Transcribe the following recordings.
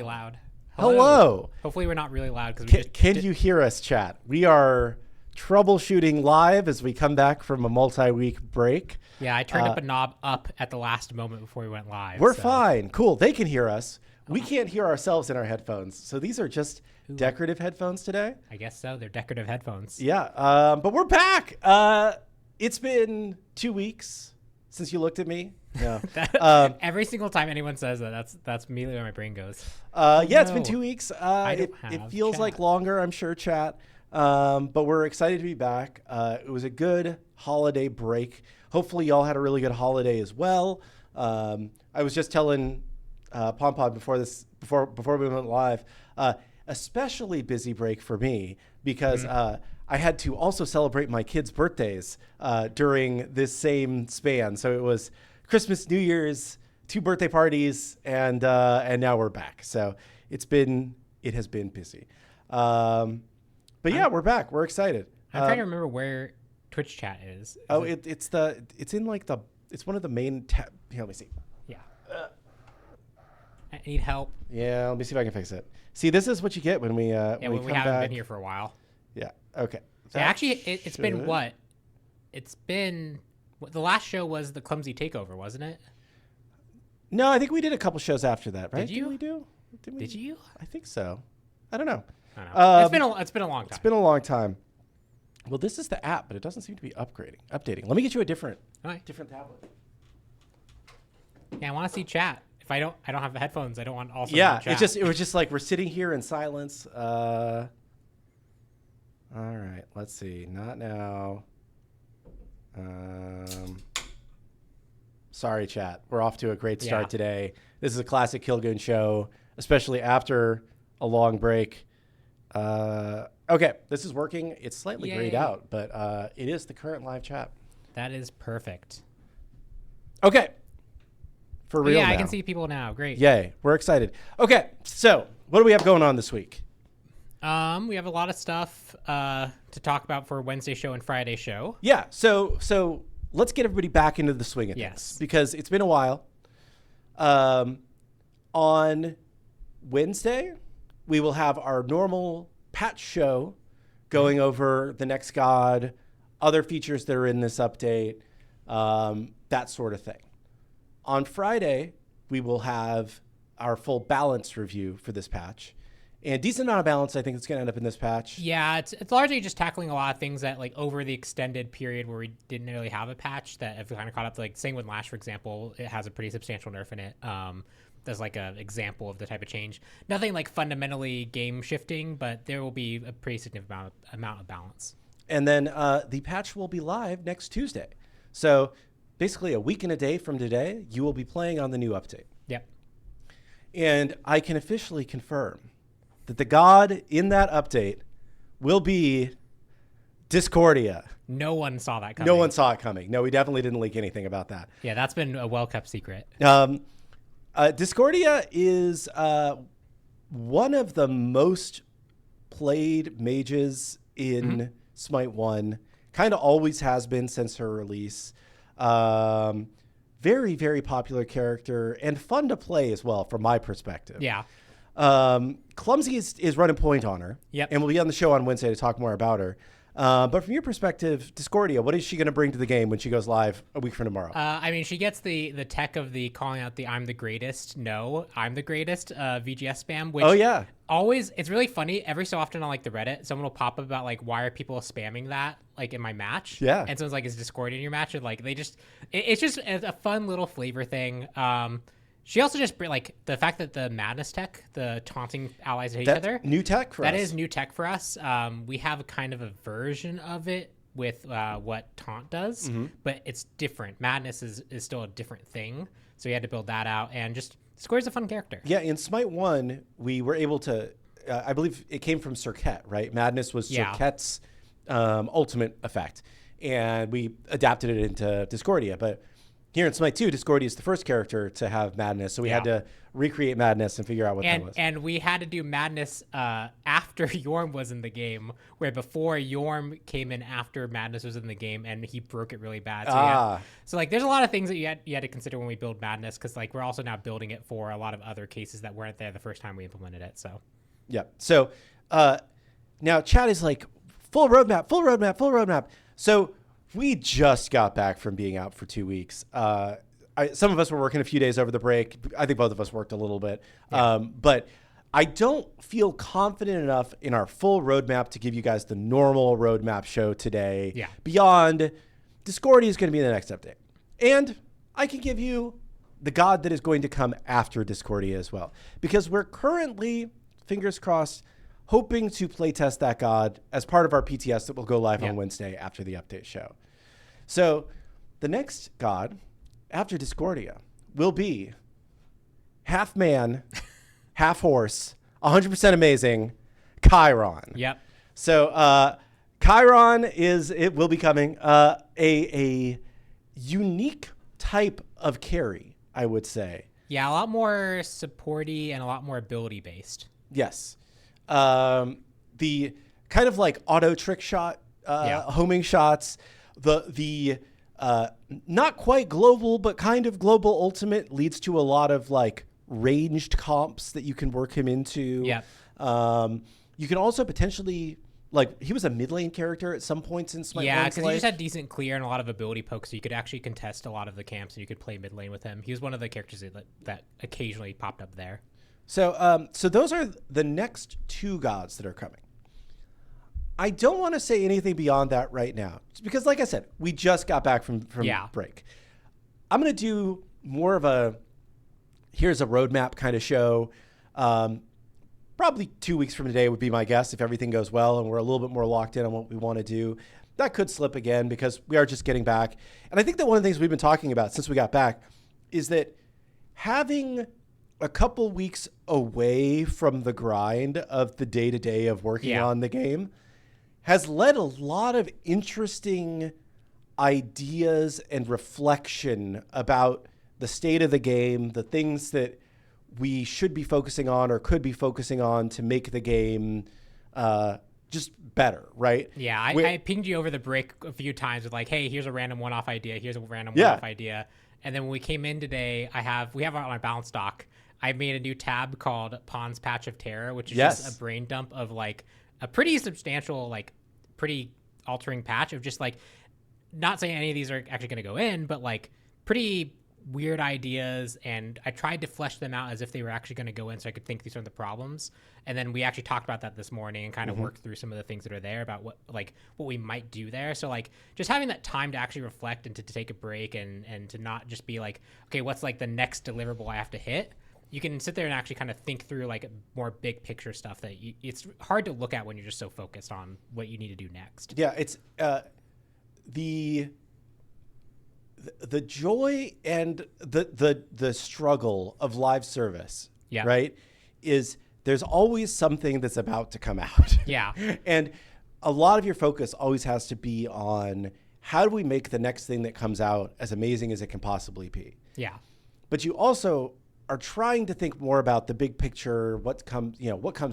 Loud. Hello. Hopefully we're not really loud because can you hear us, chat? We are troubleshooting live as we come back from a multi-week break. Yeah, I turned up a knob up at the last moment before we went live. We're fine. Cool. They can hear us. We can't hear ourselves in our headphones. So these are just decorative headphones today. I guess so. They're decorative headphones. Yeah. But we're back. It's been 2 weeks since you looked at me. No. Every single time anyone says that, that's immediately where my brain goes. It's been 2 weeks. It feels like longer, I'm sure, chat. But we're excited to be back. It was a good holiday break. Hopefully y'all had a really good holiday as well. I was just telling Pom Pom before we went live, especially busy break for me because I had to also celebrate my kids' birthdays during this same span. So it was Christmas, New Year's, 2 birthday parties, and now we're back. So it has been busy. But yeah, we're back. We're excited. I'm trying to remember where Twitch chat is. It's one of the main tab. Here, let me see. Yeah. I need help. Yeah, let me see if I can fix it. See, this is what you get when we when we haven't been here for a while. Yeah. Okay. So actually, it's been what? It's been the last show was the Clumsy Takeover, wasn't it? No, I think we did a couple shows after that, right? Did you? Did you? I think so. I don't know. It's been a long time. It's been a long time. Well, this is the app, but it doesn't seem to be updating. Let me get you a different tablet. Yeah, I want to see chat. If I don't have the headphones. I don't want also. Yeah, chat. it was just like we're sitting here in silence. All right. Let's see. Not now. Sorry, chat. We're off to a great start today. This is a classic Kilgoon show, especially after a long break. Okay, this is working. It's slightly grayed out, but it is the current live chat. That is perfect. Okay. For real now. I can see people now. Great. Yay. We're excited. Okay, so what do we have going on this week? We have a lot of stuff to talk about for Wednesday show and Friday show. Yeah, so let's get everybody back into the swing of this, because it's been a while. On Wednesday, we will have our normal patch show going over the next god, other features that are in this update, that sort of thing. On Friday, we will have our full balance review for this patch. And decent amount of balance, I think it's going to end up in this patch. Yeah, it's largely just tackling a lot of things that, like, over the extended period where we didn't really have a patch that have kind of caught up. Like, saying with Lash, for example, it has a pretty substantial nerf in it. That's like an example of the type of change. Nothing like fundamentally game shifting, but there will be a pretty significant amount of balance. And then the patch will be live next Tuesday. So basically a week and a day from today, you will be playing on the new update. Yep. And I can officially confirm that the god in that update will be Discordia. No one saw that coming. No one saw it coming. No, we definitely didn't leak anything about that. Yeah, that's been a well-kept secret. Discordia is one of the most played mages in SMITE 1. Kind of always has been since her release. Very, very popular character and fun to play as well, from my perspective. Yeah. Clumsy is running point on her. Yep. And we'll be on the show on Wednesday to talk more about her. But from your perspective, Discordia, what is she going to bring to the game when she goes live a week from tomorrow? I mean, she gets the tech of the calling out the I'm the greatest. No, I'm the greatest VGS spam, which always, it's really funny. Every so often on like the Reddit, someone will pop up about like, why are people spamming that like in my match? Yeah. And someone's like, is Discordia in your match? And like, they just, it's just a fun little flavor thing. She also just, like, the fact that the madness tech, the taunting allies at each other. New tech for us. That is new tech for us. We have kind of a version of it with what taunt does, but it's different. Madness is still a different thing. So we had to build that out, and just Square's a fun character. Yeah, in SMITE 1, we were able to, I believe it came from Cirquet, right? Madness was Cirquet's ultimate effect, and we adapted it into Discordia, but here in SMITE 2, Discordia is the first character to have Madness, so we had to recreate Madness and figure out what that was. And we had to do Madness after Yorm was in the game, where before Yorm came in after Madness was in the game, and he broke it really bad. So like, there's a lot of things that you had to consider when we build Madness, because like we're also now building it for a lot of other cases that weren't there the first time we implemented it. So yeah. So now chat is like full roadmap, full roadmap, full roadmap. So we just got back from being out for 2 weeks. Some of us were working a few days over the break. I think both of us worked a little bit. Yeah. But I don't feel confident enough in our full roadmap to give you guys the normal roadmap show today. Yeah. Beyond, Discordia is going to be in the next update. And I can give you the god that is going to come after Discordia as well. Because we're currently, fingers crossed, hoping to playtest that god as part of our PTS that will go live on Wednesday after the update show. So the next god after Discordia will be half man, half horse, 100% amazing, Chiron. Yep. So Chiron will be coming a unique type of carry, I would say. Yeah, a lot more supporty and a lot more ability based. Yes. The kind of like auto trick shot, homing shots, the not quite global, but kind of global ultimate leads to a lot of like ranged comps that you can work him into. Yeah. You can also potentially, like, he was a mid lane character at some points in SMITE. Yeah, because he just had decent clear and a lot of ability pokes, so you could actually contest a lot of the camps and you could play mid lane with him. He was one of the characters that occasionally popped up there. So those are the next two gods that are coming. I don't want to say anything beyond that right now, because like I said, we just got back from break. I'm going to do more of a, here's a roadmap kind of show. probably 2 weeks from today would be my guess if everything goes well and we're a little bit more locked in on what we want to do. That could slip again because we are just getting back. And I think that one of the things we've been talking about since we got back is that having a couple weeks away from the grind of the day-to-day of working on the game has led a lot of interesting ideas and reflection about the state of the game, the things that we should be focusing on or could be focusing on to make the game just better, right? Yeah, I pinged you over the break a few times with like, hey, here's a random one-off idea, here's a random one-off idea. And then when we came in today, we have on my balance doc, I made a new tab called Pond's Patch of Terror, which is just a brain dump of like a pretty substantial, like pretty altering patch of just like, not saying any of these are actually going to go in, but like pretty weird ideas. And I tried to flesh them out as if they were actually going to go in so I could think through some of the problems. And then we actually talked about that this morning and kind of worked through some of the things that are there about what we might do there. So like just having that time to actually reflect and to take a break and to not just be like, okay, what's like the next deliverable I have to hit? You can sit there and actually kind of think through like more big picture stuff that it's hard to look at when you're just so focused on what you need to do next. Yeah, it's the joy and the struggle of live service, right, is there's always something that's about to come out. Yeah. And a lot of your focus always has to be on how do we make the next thing that comes out as amazing as it can possibly be. Yeah. But you also are trying to think more about the big picture, what comes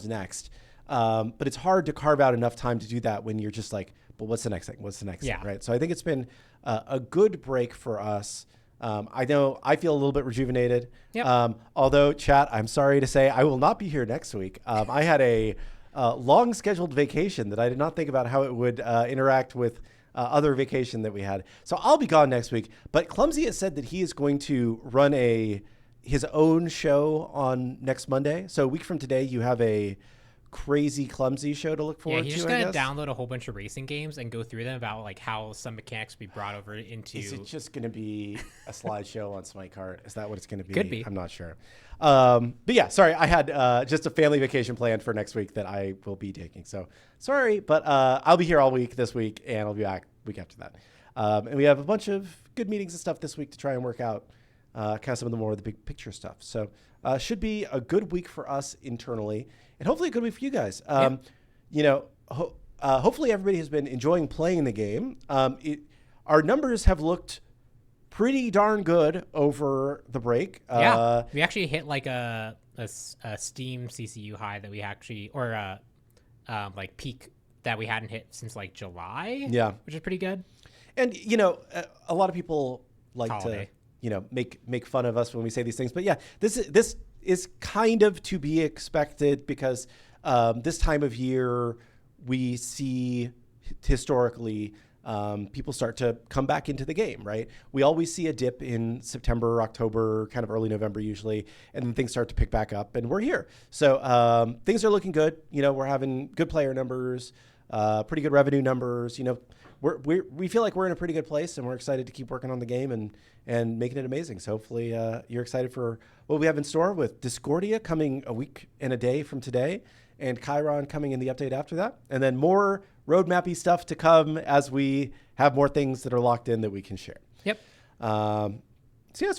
next. But it's hard to carve out enough time to do that when you're just like, but what's the next thing? What's the next thing, right? So I think it's been a good break for us. I know I feel a little bit rejuvenated. Yep. Although, chat, I'm sorry to say I will not be here next week. I had a long scheduled vacation that I did not think about how it would interact with other vacation that we had. So I'll be gone next week. But Clumsy has said that he is going to run his own show on next Monday. So a week from today, you have a crazy Clumsy show to look forward to. Yeah, he's just going to download a whole bunch of racing games and go through them about like how some mechanics be brought over into... Is it just going to be a slideshow on SMITE Cart? Is that what it's going to be? Could be. I'm not sure. But yeah, sorry. I had just a family vacation planned for next week that I will be taking. So sorry, but I'll be here all week this week and I'll be back week after that. And we have a bunch of good meetings and stuff this week to try and work out kind of some of the more of the big picture stuff. So should be a good week for us internally and hopefully a good week for you guys. Hopefully everybody has been enjoying playing the game. Our numbers have looked pretty darn good over the break. We actually hit like a Steam CCU high that we actually, or like peak that we hadn't hit since like July. Yeah. Which is pretty good. And, a lot of people like Holiday. To, make fun of us when we say these things. But yeah, this is kind of to be expected because this time of year we see historically people start to come back into the game, right? We always see a dip in September, October, kind of early November usually, and then things start to pick back up, and we're here. So things are looking good. We're having good player numbers, pretty good revenue numbers. We feel like we're in a pretty good place, and we're excited to keep working on the game and making it amazing. So hopefully you're excited for what we have in store with Discordia coming a week and a day from today, and Chiron coming in the update after that, and then more roadmappy stuff to come as we have more things that are locked in that we can share. Yep. So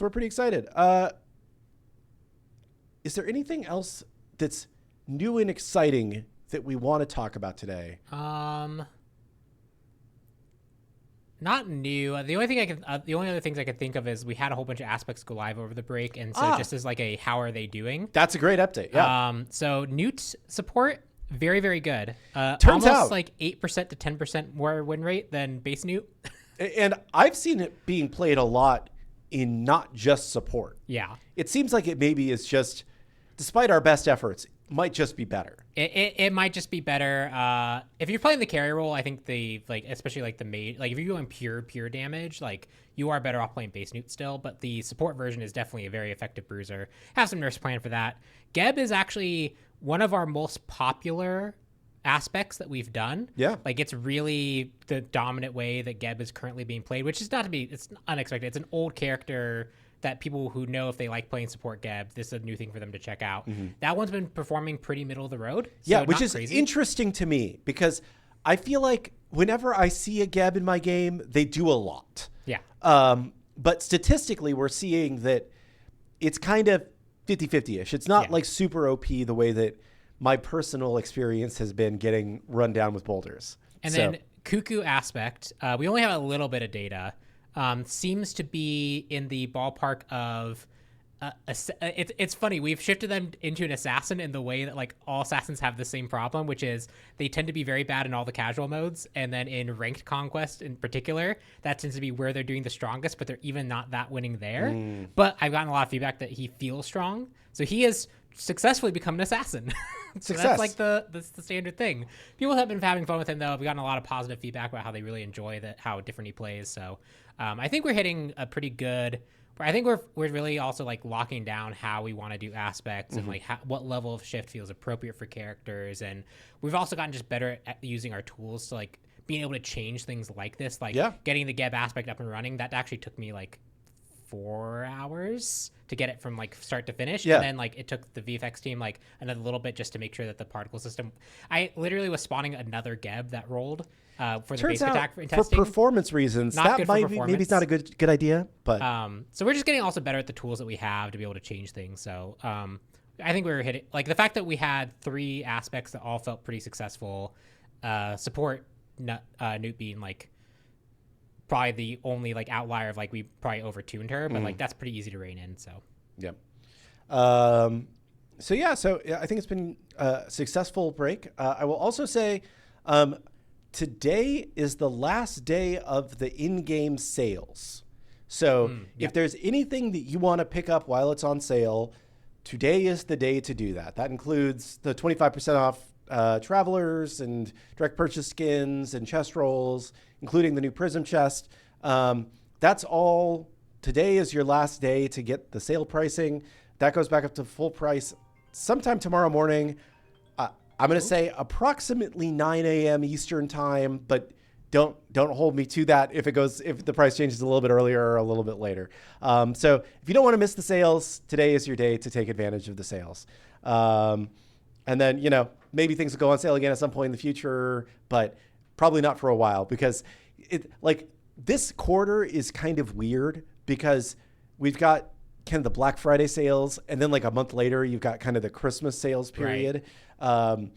we're pretty excited. Is there anything else that's new and exciting that we want to talk about today? Not new. The only other things I could think of is we had a whole bunch of aspects go live over the break, and so just as like a how are they doing? That's a great update. Yeah. So Newt support, very very good. Turns out like 8% to 10% more win rate than base Newt. And I've seen it being played a lot in not just support. Yeah. It seems like it maybe is just, despite our best efforts, might just be better. It might just be better. If you're playing the carry role, I think especially like the mage, like if you're doing pure damage, like you are better off playing base Newt still, but the support version is definitely a very effective bruiser. Have some nurse plan for that. Geb is actually one of our most popular aspects that we've done. Yeah. Like it's really the dominant way that Geb is currently being played, which is it's unexpected. It's an old character that people who know if they like playing support Geb, this is a new thing for them to check out. That one's been performing pretty middle of the road. So yeah, which is crazy. Interesting to me because I feel like whenever I see a Geb in my game, they do a lot. Yeah. But statistically, we're seeing that it's kind of 50-50-ish. It's not like super OP the way that my personal experience has been getting run down with boulders. And then Cuckoo Aspect, we only have a little bit of data. Seems to be in the ballpark of it's funny, we've shifted them into an assassin in the way that like all assassins have the same problem, which is they tend to be very bad in all the casual modes, and then in ranked conquest in particular, that tends to be where they're doing the strongest, but they're even not that winning there. But I've gotten a lot of feedback that he feels strong, so he has successfully become an assassin. So that's like the standard thing. People have been having fun with him though. We've gotten a lot of positive feedback about how they really enjoy how different he plays. So I think we're hitting a pretty good. I think we're really also like locking down how we want to do aspects and like what level of shift feels appropriate for characters. And we've also gotten just better at using our tools to like being able to change things like this, like getting the Geb aspect up and running. That actually took me like 4 hours to get it from like start to finish. And then like it took the VFX team like another little bit just to make sure that the particle system, I literally was spawning another Geb that rolled for the basic attack for testing. For performance reasons, that might be, maybe it's not a good idea, but so we're just getting also better at the tools that we have to be able to change things. So I think we were hitting like the fact that we had 3 aspects that all felt pretty successful. Support Newt being like probably the only like outlier of like we probably overtuned her, but like that's pretty easy to rein in. So so I think it's been a successful break. I will also say today is the last day of the in-game sales. So if there's anything that you want to pick up while it's on sale, today is the day to do that. That includes the 25% off travelers and direct purchase skins and chest rolls, including the new Prism chest. That's all. Today is your last day to get the sale pricing. That goes back up to full price sometime tomorrow morning. I'm going to say approximately 9 a.m. Eastern time, but don't hold me to that if the price changes a little bit earlier or a little bit later. So if you don't want to miss the sales, today is your day to take advantage of the sales. And then, maybe things will go on sale again at some point in the future, but probably not for a while because this quarter is kind of weird because we've got kind of the Black Friday sales, and then like a month later, you've got kind of the Christmas sales period. Right.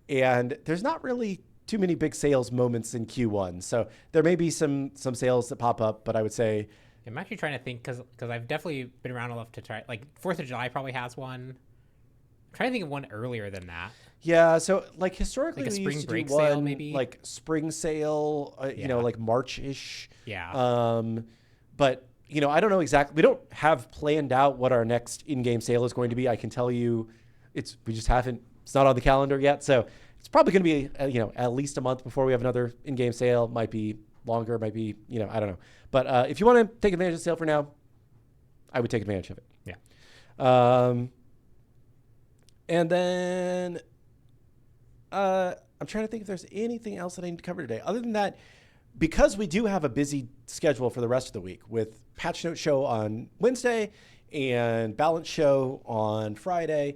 And there's not really too many big sales moments in Q1. So there may be some sales that pop up, but I would say I'm actually trying to think because I've definitely been around enough to try, like 4th of July probably has one. I'm trying to think of one earlier than that. Yeah, so like historically, like a spring break one, sale, maybe like spring sale, like March-ish. Yeah. But I don't know exactly. We don't have planned out what our next in-game sale is going to be. I can tell you, we just haven't. It's not on the calendar yet, so it's probably going to be at least a month before we have another in-game sale. Might be longer. Might be I don't know. But if you want to take advantage of the sale for now, I would take advantage of it. Yeah. And then I'm trying to think if there's anything else that I need to cover today. Other than that, because we do have a busy schedule for the rest of the week with Patch Note Show on Wednesday and Balance Show on Friday,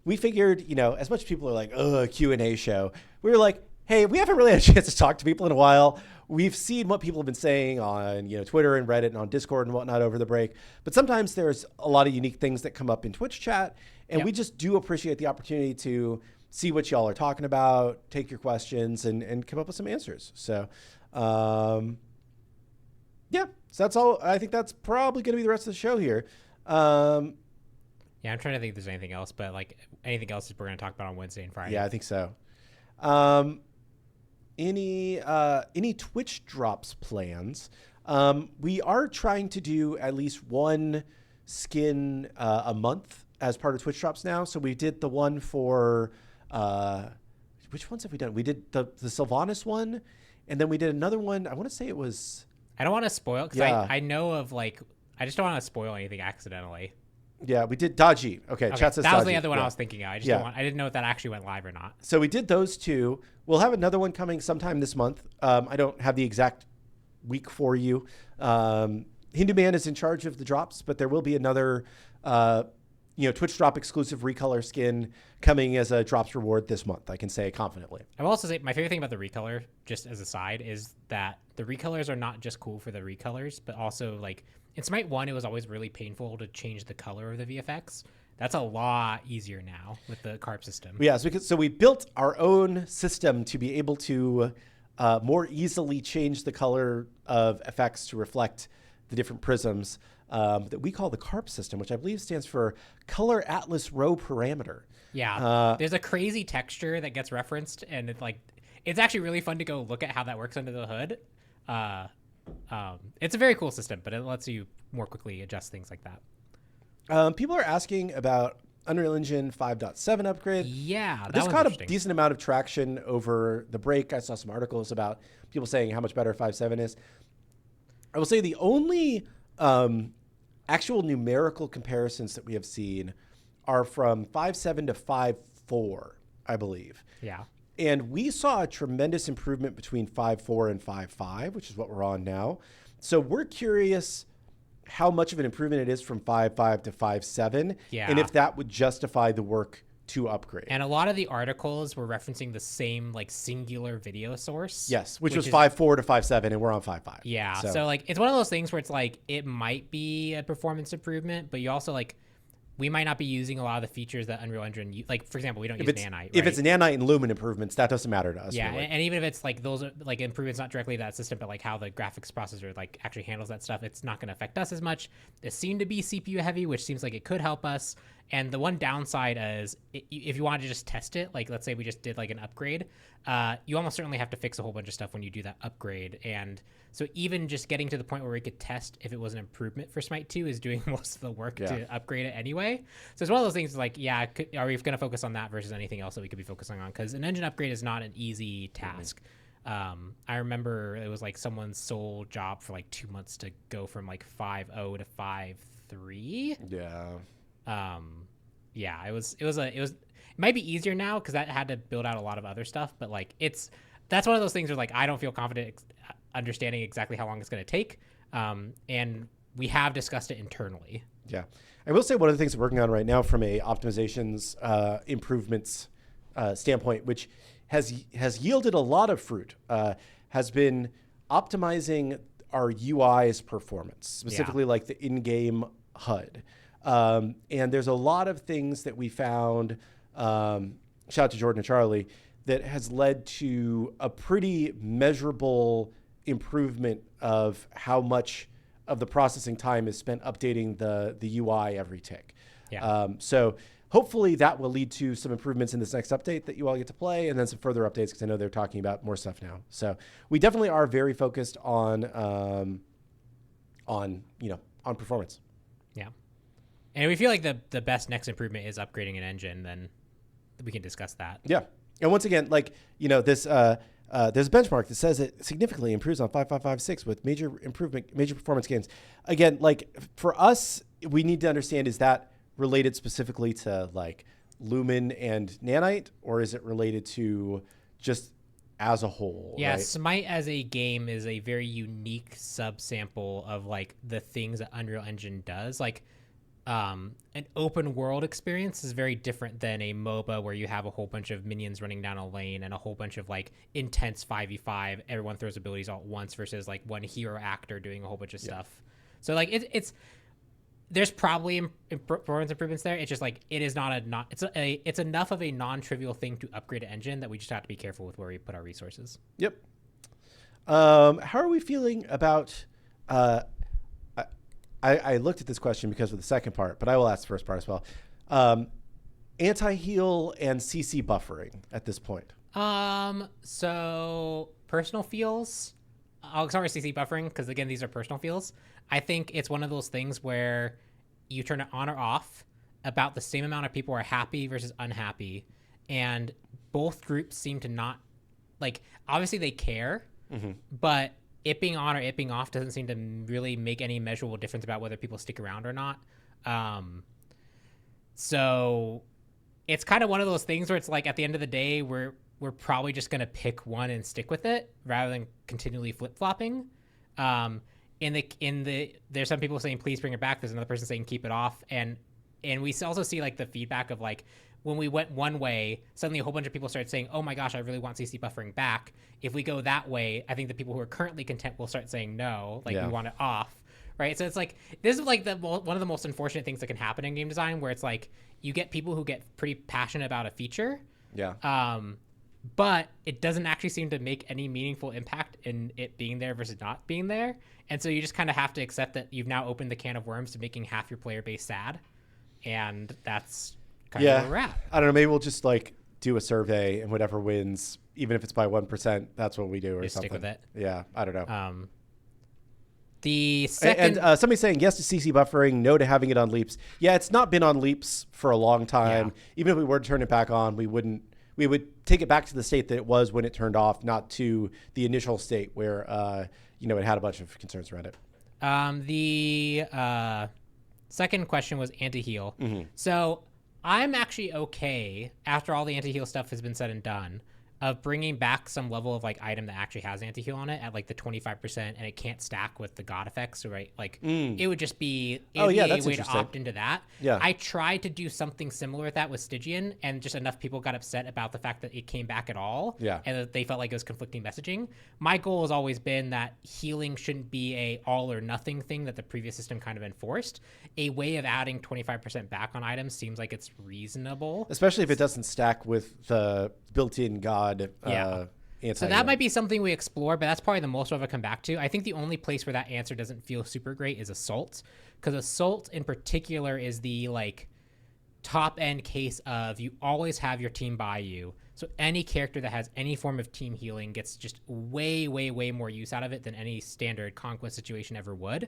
we figured, as much as people are like, a Q&A show, we were like, hey, we haven't really had a chance to talk to people in a while. We've seen what people have been saying on Twitter and Reddit and on Discord and whatnot over the break. But sometimes there's a lot of unique things that come up in Twitch chat. And we just do appreciate the opportunity to see what y'all are talking about, take your questions, and come up with some answers. So, so that's all. I think that's probably going to be the rest of the show here. Yeah, I'm trying to think if there's anything else, but like anything else we're going to talk about on Wednesday and Friday. Yeah, I think so. Any Twitch drops plans? We are trying to do at least one skin a month as part of Twitch drops now. So we did the one for which ones have we done? We did the Sylvanas one, and then we did another one. I want to say it was. I don't want to spoil because I know of I just don't want to spoil anything accidentally. Yeah, we did Daji. Okay, chat says that was Daji. the other one I was thinking of. I didn't know if that actually went live or not. So we did those two. We'll have another one coming sometime this month. I don't have the exact week for you. Hindu Man is in charge of the drops, but there will be another, Twitch drop exclusive recolor skin coming as a drops reward this month. I can say confidently. I will also say my favorite thing about the recolor, just as a side, is that the recolors are not just cool for the recolors, but also like in Smite 1, it was always really painful to change the color of the VFX. That's a lot easier now with the carp system. Yeah, so we built our own system to be able to more easily change the color of effects to reflect the different prisms that we call the carp system, which I believe stands for Color Atlas Row Parameter. Yeah, there's a crazy texture that gets referenced, and it's actually really fun to go look at how that works under the hood. It's a very cool system, but it lets you more quickly adjust things like that. People are asking about Unreal Engine 5.7 upgrade. Yeah, this caught a decent amount of traction over the break. I saw some articles about people saying how much better 5.7 is. I will say the only actual numerical comparisons that we have seen are from 5.7 to 5.4, I believe. Yeah. And we saw a tremendous improvement between 5.4 and 5.5, which is what we're on now. So we're curious how much of an improvement it is from 5.5 to 5.7, and if that would justify the work to upgrade. And a lot of the articles were referencing the same singular video source. Yes, which was 5.4 to 5.7, and we're on 5.5. Yeah, so it's one of those things where it's it might be a performance improvement, but you also we might not be using a lot of the features that Unreal Engine, for example, we don't use nanite. Right? If it's nanite and lumen improvements, that doesn't matter to us. Yeah, really. and even if it's those are improvements not directly to that system, but how the graphics processor actually handles that stuff, it's not going to affect us as much. It seemed to be CPU heavy, which seems like it could help us. And the one downside is if you wanted to just test it, let's say we just did an upgrade, you almost certainly have to fix a whole bunch of stuff when you do that upgrade. And so even just getting to the point where we could test if it was an improvement for Smite 2 is doing most of the work to upgrade it anyway. So it's one of those things are we going to focus on that versus anything else that we could be focusing on? Because an engine upgrade is not an easy task. I remember it was someone's sole job for 2 months to go from 5.0 to 5.3. Yeah. It might be easier now because that had to build out a lot of other stuff, but that's one of those things where I don't feel confident understanding exactly how long it's going to take. And we have discussed it internally. Yeah. I will say one of the things we're working on right now from a optimizations improvements standpoint, which has yielded a lot of fruit, has been optimizing our UI's performance, specifically the in-game HUD. And there's a lot of things that we found, shout out to Jordan and Charlie, that has led to a pretty measurable improvement of how much of the processing time is spent updating the UI every tick. Yeah. So hopefully that will lead to some improvements in this next update that you all get to play, and then some further updates because I know they're talking about more stuff now. So we definitely are very focused on performance. Yeah. And we feel the best next improvement is upgrading an engine, then we can discuss that. Yeah. And once again, this there's a benchmark that says it significantly improves on 5.5.5.6 with major performance gains. Again, for us, we need to understand, is that related specifically to lumen and nanite, or is it related to just as a whole? Yeah, right? Smite as a game is a very unique subsample of the things that Unreal Engine does. An open world experience is very different than a MOBA where you have a whole bunch of minions running down a lane and a whole bunch of intense 5v5, everyone throws abilities all at once versus one hero actor doing a whole bunch of stuff. So it's there's probably performance improvements there. It's just it is it's enough of a non-trivial thing to upgrade an engine that we just have to be careful with where we put our resources. Yep. How are we feeling about I looked at this question because of the second part, but I will ask the first part as well. Anti-heal and CC buffering at this point. So personal feels. I'll start with CC buffering because again, these are personal feels. I think it's one of those things where you turn it on or off. About the same amount of people are happy versus unhappy, and both groups seem to not obviously they care, but it being on or it being off doesn't seem to really make any measurable difference about whether people stick around or not. So it's kind of one of those things where it's at the end of the day, we're probably just going to pick one and stick with it rather than continually flip-flopping. there's some people saying please bring it back. There's another person saying keep it off, and we also see like the feedback of like when we went one way, suddenly a whole bunch of people started saying, oh my gosh, I really want CC buffering back. If we go that way, I think the people who are currently content will start saying no, like we want it off, right? So it's like this is like one of the most unfortunate things that can happen in game design, where it's like you get people who get pretty passionate about a feature, but it doesn't actually seem to make any meaningful impact in it being there versus not being there. And so you just kind of have to accept that you've now opened the can of worms to making half your player base sad. And that's kind of where we're at. I don't know. Maybe we'll just like do a survey and whatever wins, even if it's by 1%, that's what we do or just something. Stick with it. Yeah. I don't know. The second... And somebody's saying yes to CC buffering, no to having it on leaps. Yeah, it's not been on leaps for a long time. Yeah. Even if we were to turn it back on, we would take it back to the state that it was when it turned off, not to the initial state where it had a bunch of concerns around it. The second question was anti-heal. Mm-hmm. So I'm actually okay, after all the anti-heal stuff has been said and done, of bringing back some level of like item that actually has anti-heal on it at like the 25%, and it can't stack with the god effects, right? Like it would just be a way to opt into that. Yeah. I tried to do something similar with that with Stygian, and just enough people got upset about the fact that it came back at all. Yeah. And that they felt like it was conflicting messaging. My goal has always been that healing shouldn't be a all or nothing thing that the previous system kind of enforced. A way of adding 25% back on items seems like it's reasonable. Especially if it doesn't stack with the built-in god. So that might be something we explore, but that's probably the most we'll ever come back to. I think the only place where that answer doesn't feel super great is Assault, because Assault in particular is the like top end case of you always have your team by you. So any character that has any form of team healing gets just way, way, way more use out of it than any standard Conquest situation ever would.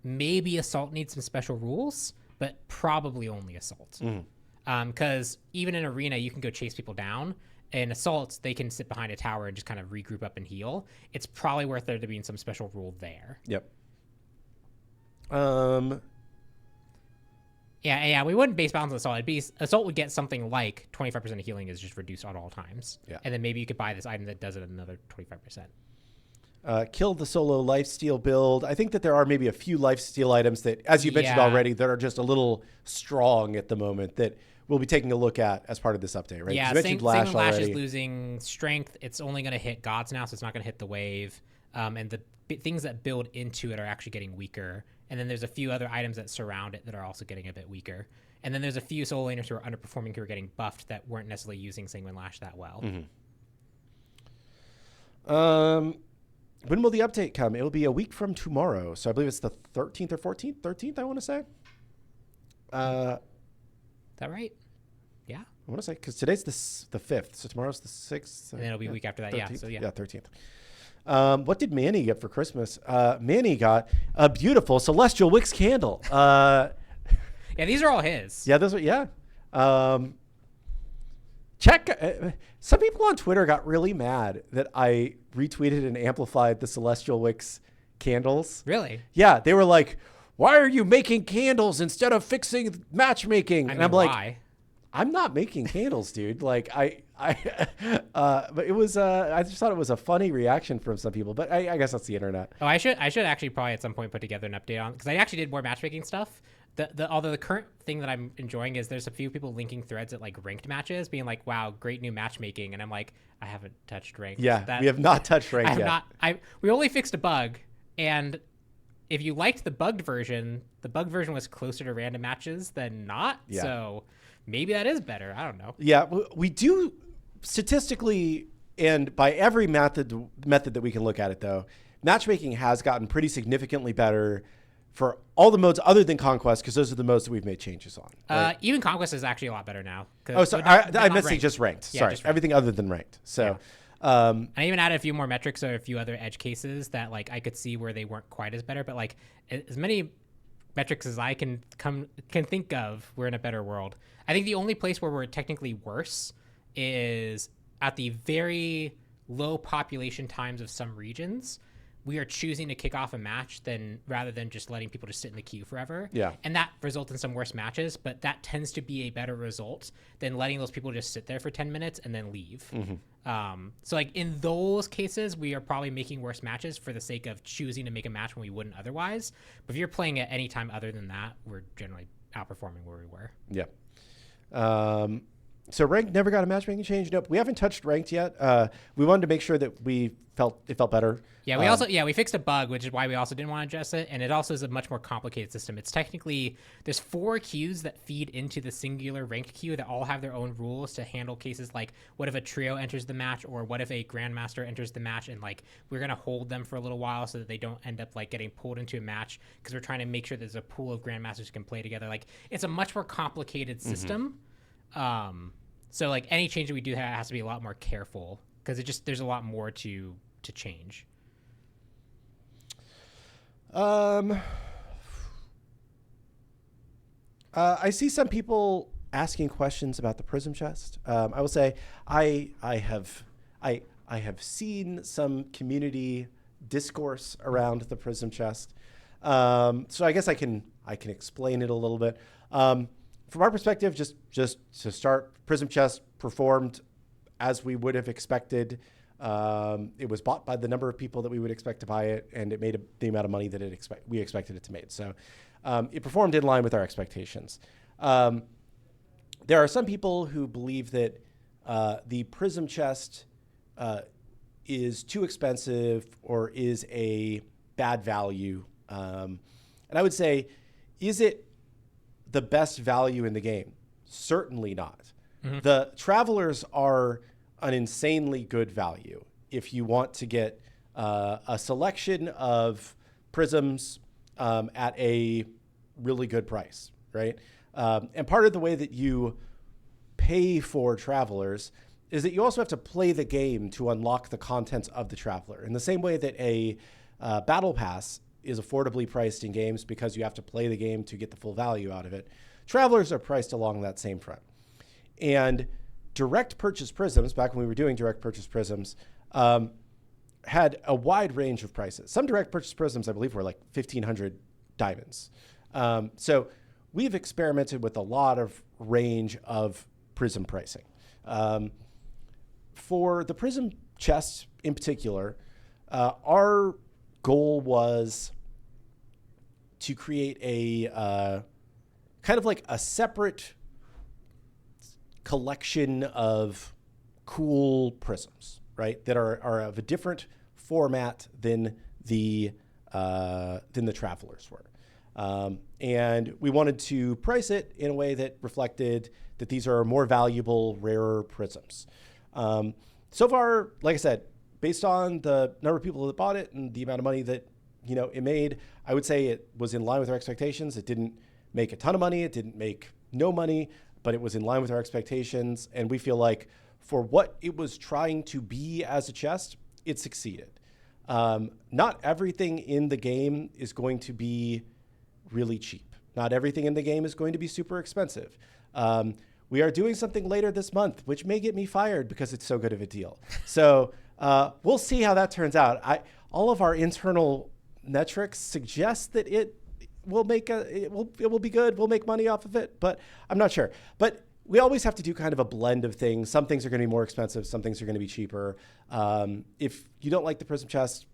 Maybe Assault needs some special rules, but probably only Assault. Because even in Arena, you can go chase people down. In Assault, they can sit behind a tower and just kind of regroup up and heal. It's probably worth there to be some special rule there. Yep. Yeah, we wouldn't base balance on Assault. Assault would get something like 25% of healing is just reduced at all times. Yeah. And then maybe you could buy this item that does it another 25%. Kill the solo lifesteal build. I think that there are maybe a few lifesteal items that, as you mentioned already, that are just a little strong at the moment that we'll be taking a look at as part of this update, right? Yeah, Lash is losing strength. It's only going to hit gods now, so it's not going to hit the wave. And the things that build into it are actually getting weaker. And then there's a few other items that surround it that are also getting a bit weaker. And then there's a few solo laners who are underperforming who are getting buffed that weren't necessarily using Sanguine Lash that well. When will the update come? It will be a week from tomorrow. So I believe it's the 13th or 14th? 13th, I want to say. Is that right? Yeah. I want to say, because today's the 5th, so tomorrow's the 6th. And then it'll be a week after that, 13th? So yeah. Yeah, 13th. What did Manny get for Christmas? Manny got a beautiful Celestial Wicks candle. Yeah, these are all his. Yeah, those are, yeah. Some people on Twitter got really mad that I retweeted and amplified the Celestial Wicks candles. Really? Yeah, they were like, why are you making candles instead of fixing matchmaking? And I'm like, I'm not making candles, dude. Like but it was, I just thought it was a funny reaction from some people, but I guess that's the internet. Oh, I should actually probably at some point put together an update on, because I actually did more matchmaking stuff. Although the current thing that I'm enjoying is there's a few people linking threads at like ranked matches, being like, wow, great new matchmaking. And I'm like, I haven't touched ranked. Yeah, we have not touched ranked yet. We only fixed a bug, and if you liked the bugged version, the bugged version was closer to random matches than not. Yeah. So maybe that is better. I don't know. Yeah, we do statistically, and by every method that we can look at it, though, matchmaking has gotten pretty significantly better for all the modes other than Conquest, because those are the modes that we've made changes on. Right? Even Conquest is actually a lot better now. Oh, sorry, I meant to say just ranked. Yeah, sorry, just ranked. Everything other than ranked. So. Yeah. I even added a few more metrics or a few other edge cases that like I could see where they weren't quite as better, but like as many metrics as I can think of, we're in a better world. I think the only place where we're technically worse is at the very low population times of some regions, we are choosing to kick off a match rather than just letting people just sit in the queue forever. Yeah. And that results in some worse matches, but that tends to be a better result than letting those people just sit there for 10 minutes and then leave. So like in those cases, we are probably making worse matches for the sake of choosing to make a match when we wouldn't otherwise. But if you're playing at any time other than that, we're generally outperforming where we were. Yeah. So ranked never got a matchmaking change. Nope. We haven't touched ranked yet. We wanted to make sure that it felt better. Yeah, we fixed a bug, which is why we also didn't want to address it. And it also is a much more complicated system. It's technically, there's 4 queues that feed into the singular ranked queue that all have their own rules to handle cases like what if a trio enters the match, or what if a grandmaster enters the match, and like we're going to hold them for a little while so that they don't end up like getting pulled into a match, because we're trying to make sure there's a pool of grandmasters who can play together. Like it's a much more complicated system. So like any change that we do has to be a lot more careful, because there's a lot more to change. I see some people asking questions about the prism chest. I will say I have seen some community discourse around the prism chest. So I guess I can explain it a little bit. From our perspective, just to start, prism chest performed as we would have expected. It was bought by the number of people that we would expect to buy it, and it made the amount of money that we expected it to make. So it performed in line with our expectations. There are some people who believe that the prism chest is too expensive or is a bad value. And I would say, is it the best value in the game? Certainly not. The Travelers are an insanely good value if you want to get a selection of prisms at a really good price, right? And part of the way that you pay for Travelers is that you also have to play the game to unlock the contents of the Traveler. In the same way that a Battle Pass is affordably priced in games because you have to play the game to get the full value out of it, Travelers are priced along that same front. And direct purchase prisms, back when we were doing direct purchase prisms, had a wide range of prices. Some direct purchase prisms, I believe, were like 1,500 diamonds. So we've experimented with a lot of range of prism pricing. For the prism chest in particular, our goal was to create a kind of like a separate collection of cool prisms, right? That are of a different format than the Travelers were. And we wanted to price it in a way that reflected that these are more valuable, rarer prisms. So far, like I said, based on the number of people that bought it and the amount of money that it made, I would say it was in line with our expectations. It didn't make a ton of money. It didn't make no money, but it was in line with our expectations. And we feel like for what it was trying to be as a chest, it succeeded. Not everything in the game is going to be really cheap. Not everything in the game is going to be super expensive. We are doing something later this month, which may get me fired because it's so good of a deal. So we'll see how that turns out. All of our internal metrics suggest that it will be good. We'll make money off of it, but I'm not sure. But we always have to do kind of a blend of things. Some things are going to be more expensive. Some things are going to be cheaper. If you don't like the prism chest,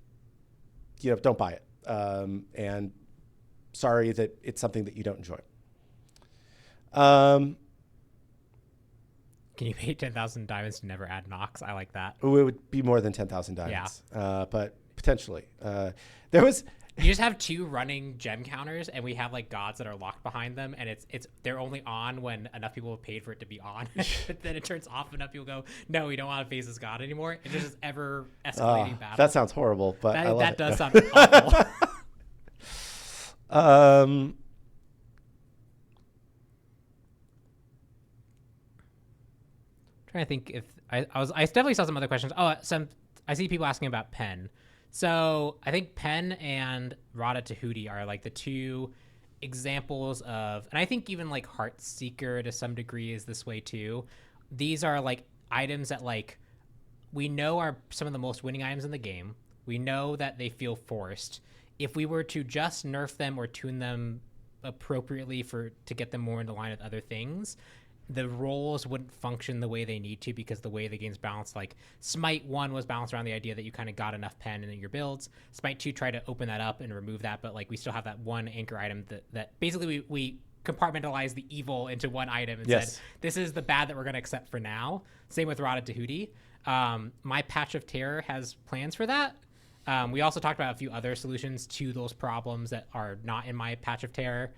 don't buy it. And sorry that it's something that you don't enjoy. Can you pay 10,000 diamonds to never add Nox? I like that. It would be more than 10,000 diamonds. Yeah. But potentially. There was... You just have 2 running gem counters, and we have like gods that are locked behind them, and they're only on when enough people have paid for it to be on. But then it turns off, enough people go, no, we don't want to face this god anymore. It's just this ever escalating battle. That sounds horrible, but I love that does sound awful. Trying to think if I definitely saw some other questions. I see people asking about Pen. So I think Pen and Rada Tahuti are like the 2 examples of, and I think even like Heartseeker to some degree is this way too. These are like items that like we know are some of the most winning items in the game. We know that they feel forced. If we were to just nerf them or tune them appropriately to get them more into line with other things, the roles wouldn't function the way they need to, because the way the game's balanced, like Smite 1 was balanced around the idea that you kind of got enough pen in your builds. Smite 2 tried to open that up and remove that, but like we still have that one anchor item that basically we compartmentalized the evil into one item and said, this is the bad that we're going to accept for now. Same with Rada Tahuti. My Patch of Terror has plans for that. We also talked about a few other solutions to those problems that are not in my Patch of Terror.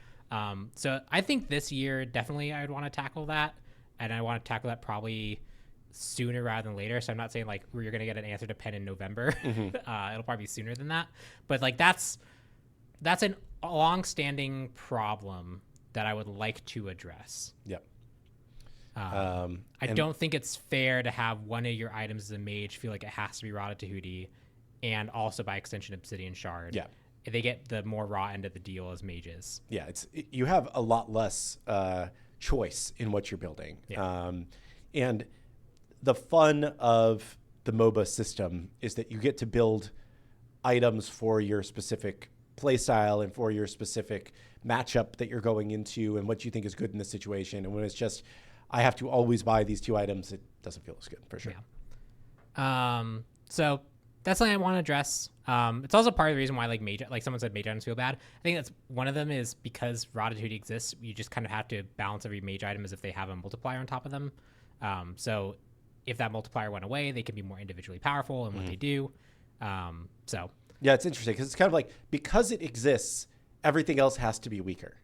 So I think this year, definitely I would want to tackle that. And I want to tackle that probably sooner rather than later. So I'm not saying like you're going to get an answer to pen in November. It'll probably be sooner than that. But like that's a long-standing problem that I would like to address. Yep. I don't think it's fair to have one of your items as a mage feel like it has to be Rada Tahuti, and also by extension Obsidian Shard. Yeah. They get the more raw end of the deal as mages. Yeah, you have a lot less choice in what you're building. Yeah. And the fun of the MOBA system is that you get to build items for your specific playstyle and for your specific matchup that you're going into and what you think is good in the situation. And when it's just, I have to always buy these two items, it doesn't feel as good, for sure. Yeah. So that's something I want to address. It's also part of the reason why like someone said mage items feel bad. I think that's one of them, is because Rada Tahuti exists, you just kind of have to balance every mage item as if they have a multiplier on top of them. So if that multiplier went away, they can be more individually powerful in what they do. So yeah, it's interesting because it's kind of like, because it exists, everything else has to be weaker.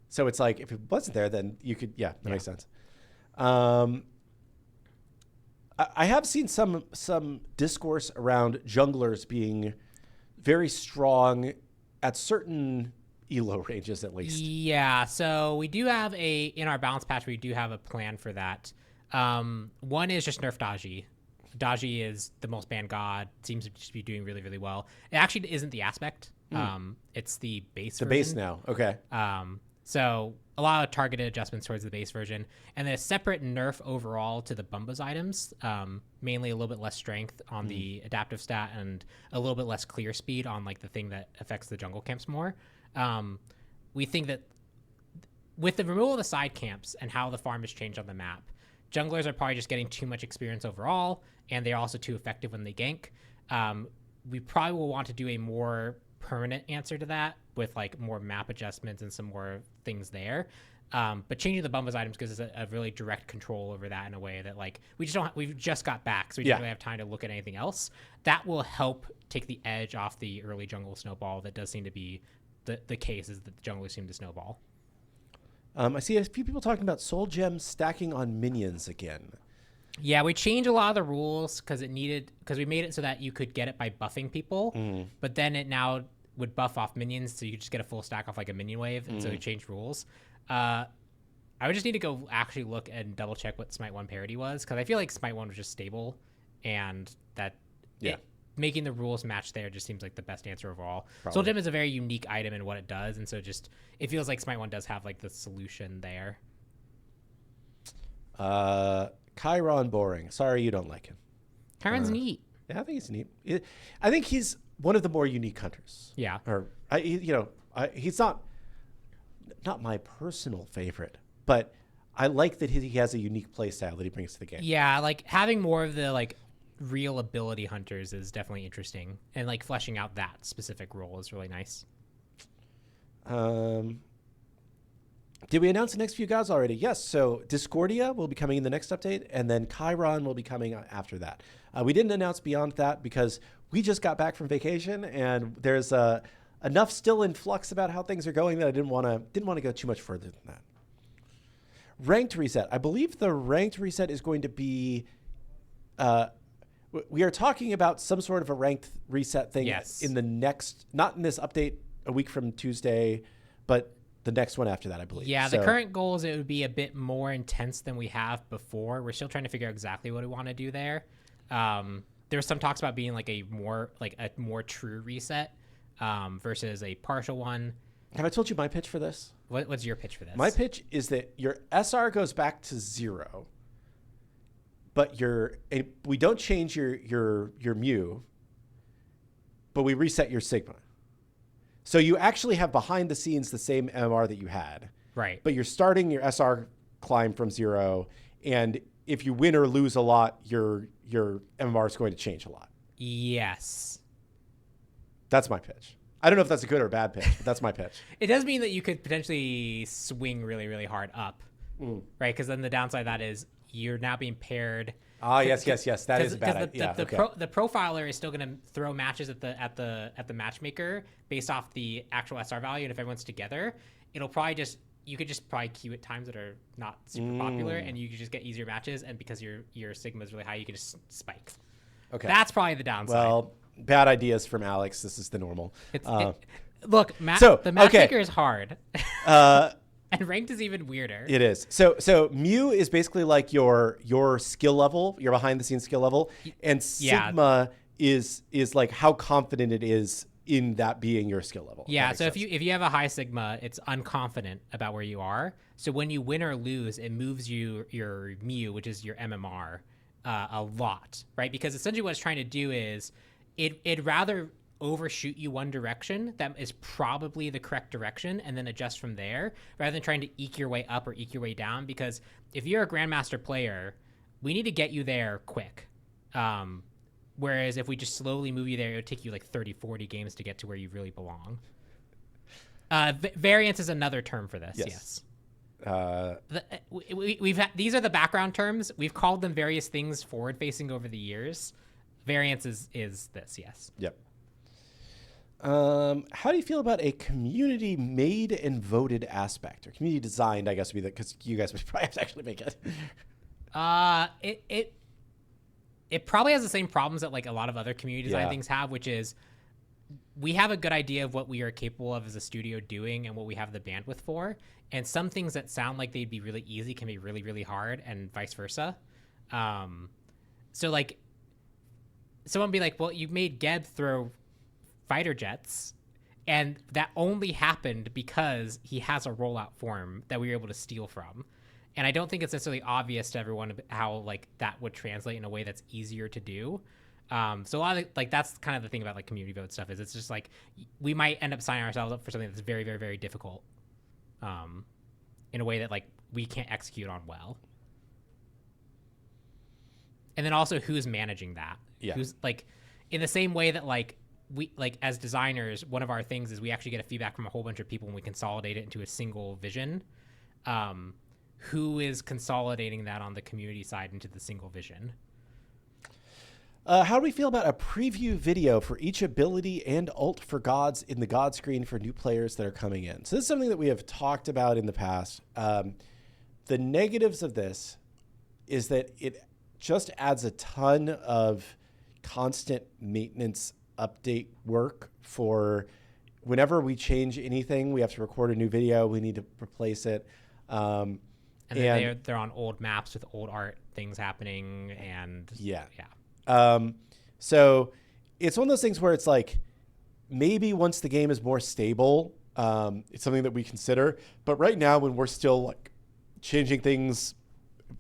So it's like, if it wasn't there, then you could, that makes sense. I have seen some discourse around junglers being very strong at certain elo ranges, at least. Yeah, so we do have in our balance patch, we do have a plan for that. One is just nerf Daji. Daji is the most banned god, seems to just be doing really, really well. It actually isn't the aspect. It's the base version. The base now, okay. So a lot of targeted adjustments towards the base version, and then a separate nerf overall to the Bumba's items, mainly a little bit less strength on the adaptive stat and a little bit less clear speed on like the thing that affects the jungle camps more. We think that with the removal of the side camps and how the farm has changed on the map, junglers are probably just getting too much experience overall, and they're also too effective when they gank. We probably will want to do a more permanent answer to that with like more map adjustments and some more things there. But changing the Bumba's items gives us a really direct control over that in a way that like we've just got back, so we don't really have time to look at anything else. That will help take the edge off the early jungle snowball. That does seem to be the case, is that the junglers seem to snowball. I see a few people talking about soul gems stacking on minions again. Yeah, we changed a lot of the rules because we made it so that you could get it by buffing people, but then it now would buff off minions, so you could just get a full stack off like a minion wave, and so we changed rules. I would just need to go actually look and double check what Smite 1 parity was, because I feel like Smite 1 was just stable, and that making the rules match there just seems like the best answer overall. Soul Gem is a very unique item in what it does, and so just it feels like Smite 1 does have like the solution there. Chiron boring. Sorry you don't like him. Chiron's neat. Yeah, I think he's neat. I think he's one of the more unique hunters. Yeah. He's not my personal favorite, but I like that he has a unique play style that he brings to the game. Yeah, like having more of the like real ability hunters is definitely interesting, and like fleshing out that specific role is really nice. Did we announce the next few gods already? Yes. So Discordia will be coming in the next update, and then Chiron will be coming after that. We didn't announce beyond that because we just got back from vacation, and there's enough still in flux about how things are going that I didn't want to go too much further than that. Ranked reset. I believe the ranked reset is going to be. We are talking about some sort of a ranked reset thing in the next, not in this update a week from Tuesday, but the next one after that, I believe. Yeah, the current goal is it would be a bit more intense than we have before. We're still trying to figure out exactly what we want to do there. There's some talks about being like a more true reset versus a partial one. Have I told you my pitch for this? What's your pitch for this? My pitch is that your SR goes back to 0, but we don't change your mu, but we reset your Sigma. So you actually have behind the scenes the same MMR that you had. Right. But you're starting your SR climb from 0, and if you win or lose a lot, your MMR is going to change a lot. Yes. That's my pitch. I don't know if that's a good or bad pitch, but that's my pitch. It does mean that you could potentially swing really, really hard up, right? Because then the downside of that is you're now being paired. Yes. That is a bad idea. The profiler is still going to throw matches at the matchmaker based off the actual SR value, and if everyone's together, it'll probably you could just probably queue at times that are not super popular, and you could just get easier matches. And because your Sigma is really high, you can just spike. Okay, that's probably the downside. Well, bad ideas from Alex. This is the normal. Look, the matchmaker is hard. And ranked is even weirder. It is. So Mew is basically like your skill level, your behind the scenes skill level, and Sigma is like how confident it is in that being your skill level. Yeah. So if you have a high Sigma, it's unconfident about where you are. So when you win or lose, it moves your Mew, which is your MMR, a lot, right? Because essentially what it's trying to do is it'd rather overshoot you one direction that is probably the correct direction and then adjust from there rather than trying to eke your way up or eke your way down. Because if you're a grandmaster player, we need to get you there quick. Whereas if we just slowly move you there, it would take you like 30, 40 games to get to where you really belong. Variance is another term for this. Yes. We've had, these are the background terms. We've called them various things forward facing over the years. Variance is this. Yes. Yep. How do you feel about a community made and voted aspect, or community designed? I guess would be that, because you guys would probably have to actually make it. It probably has the same problems that like a lot of other community design things have, which is we have a good idea of what we are capable of as a studio doing and what we have the bandwidth for. And some things that sound like they'd be really easy can be really, really hard, and vice versa. So like someone be like, well, you made Geb throw fighter jets, and that only happened because he has a rollout form that we were able to steal from. And I don't think it's necessarily obvious to everyone how like that would translate in a way that's easier to do. So a lot of like that's kind of the thing about like community vote stuff is it's just like we might end up signing ourselves up for something that's very, very, very difficult in a way that like we can't execute on well. And then also who's managing that? Yeah. Who's like in the same way that like we like as designers, one of our things is we actually get a feedback from a whole bunch of people when we consolidate it into a single vision. Who is consolidating that on the community side into the single vision? How do we feel about a preview video for each ability and ult for gods in the god screen for new players that are coming in? So this is something that we have talked about in the past. The negatives of this is that it just adds a ton of constant maintenance update work for whenever we change anything, we have to record a new video. We need to replace it. And they're on old maps with old art things happening. And yeah. So it's one of those things where it's like, maybe once the game is more stable, it's something that we consider. But right now, when we're still like changing things,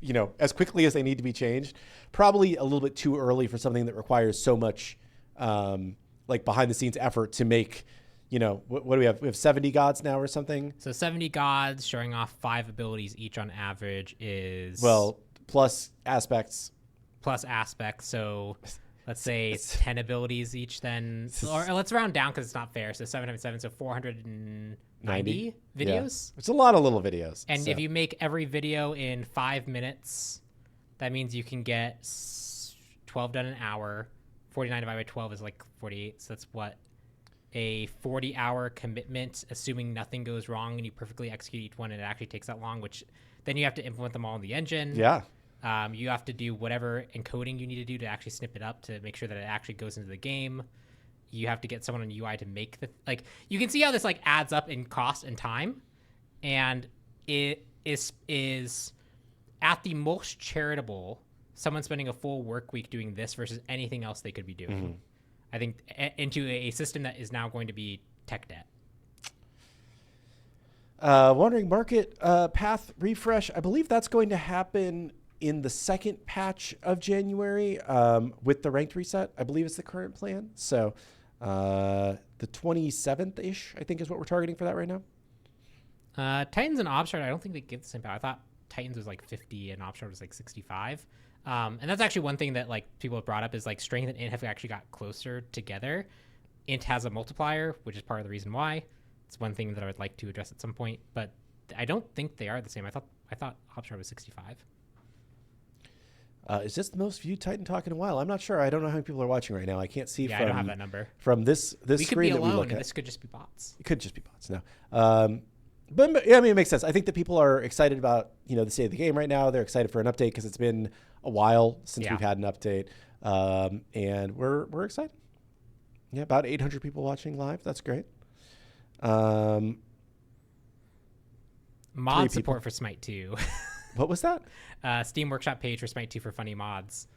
you know, as quickly as they need to be changed, probably a little bit too early for something that requires so much like behind the scenes effort to make, you know, what do we have? We have 70 gods now or something. So 70 gods showing off 5 abilities each on average is... Well, plus aspects. So let's say 10 abilities each then. Or let's round down because it's not fair. So 7 times 7, so 490 videos. Yeah. It's a lot of little videos. And if you make every video in 5 minutes, that means you can get 12 done an hour. 49 divided by 12 is like 48. So that's what? A 40-hour commitment, assuming nothing goes wrong and you perfectly execute each one, and it actually takes that long, which then you have to implement them all in the engine. Yeah. You have to do whatever encoding you need to do to actually snip it up to make sure that it actually goes into the game. You have to get someone on UI to make the... Like, you can see how this, like, adds up in cost and time. And it is at the most charitable, someone spending a full work week doing this versus anything else they could be doing. Mm-hmm. I think into a system that is now going to be tech debt. Wondering market path refresh. I believe that's going to happen in the second patch of January with the ranked reset. I believe it's the current plan. So The 27th-ish, I think, is what we're targeting for that right now. Titans and Obstard, I don't think they give the same power. I thought Titans was like 50 and Obstard was like 65. And that's actually one thing that like people have brought up is like Strength and Int have actually got closer together. Int has a multiplier, which is part of the reason why. It's one thing that I would like to address at some point, but I don't think they are the same. I thought Obstard was 65. Is this the most viewed Titan Talk in a while? I'm not sure. I don't know how many people are watching right now. I can't see. I don't have that number from this we screen could be that alone, we look at. This could just be bots. It could just be bots. No, but yeah, I mean, it makes sense. I think that people are excited about the state of the game right now. They're excited for an update because it's been a while since we've had an update, and we're excited. Yeah, about 800 people watching live. That's great. Mod support for SMITE 2. What was that? Steam Workshop page for SMITE 2 for funny mods.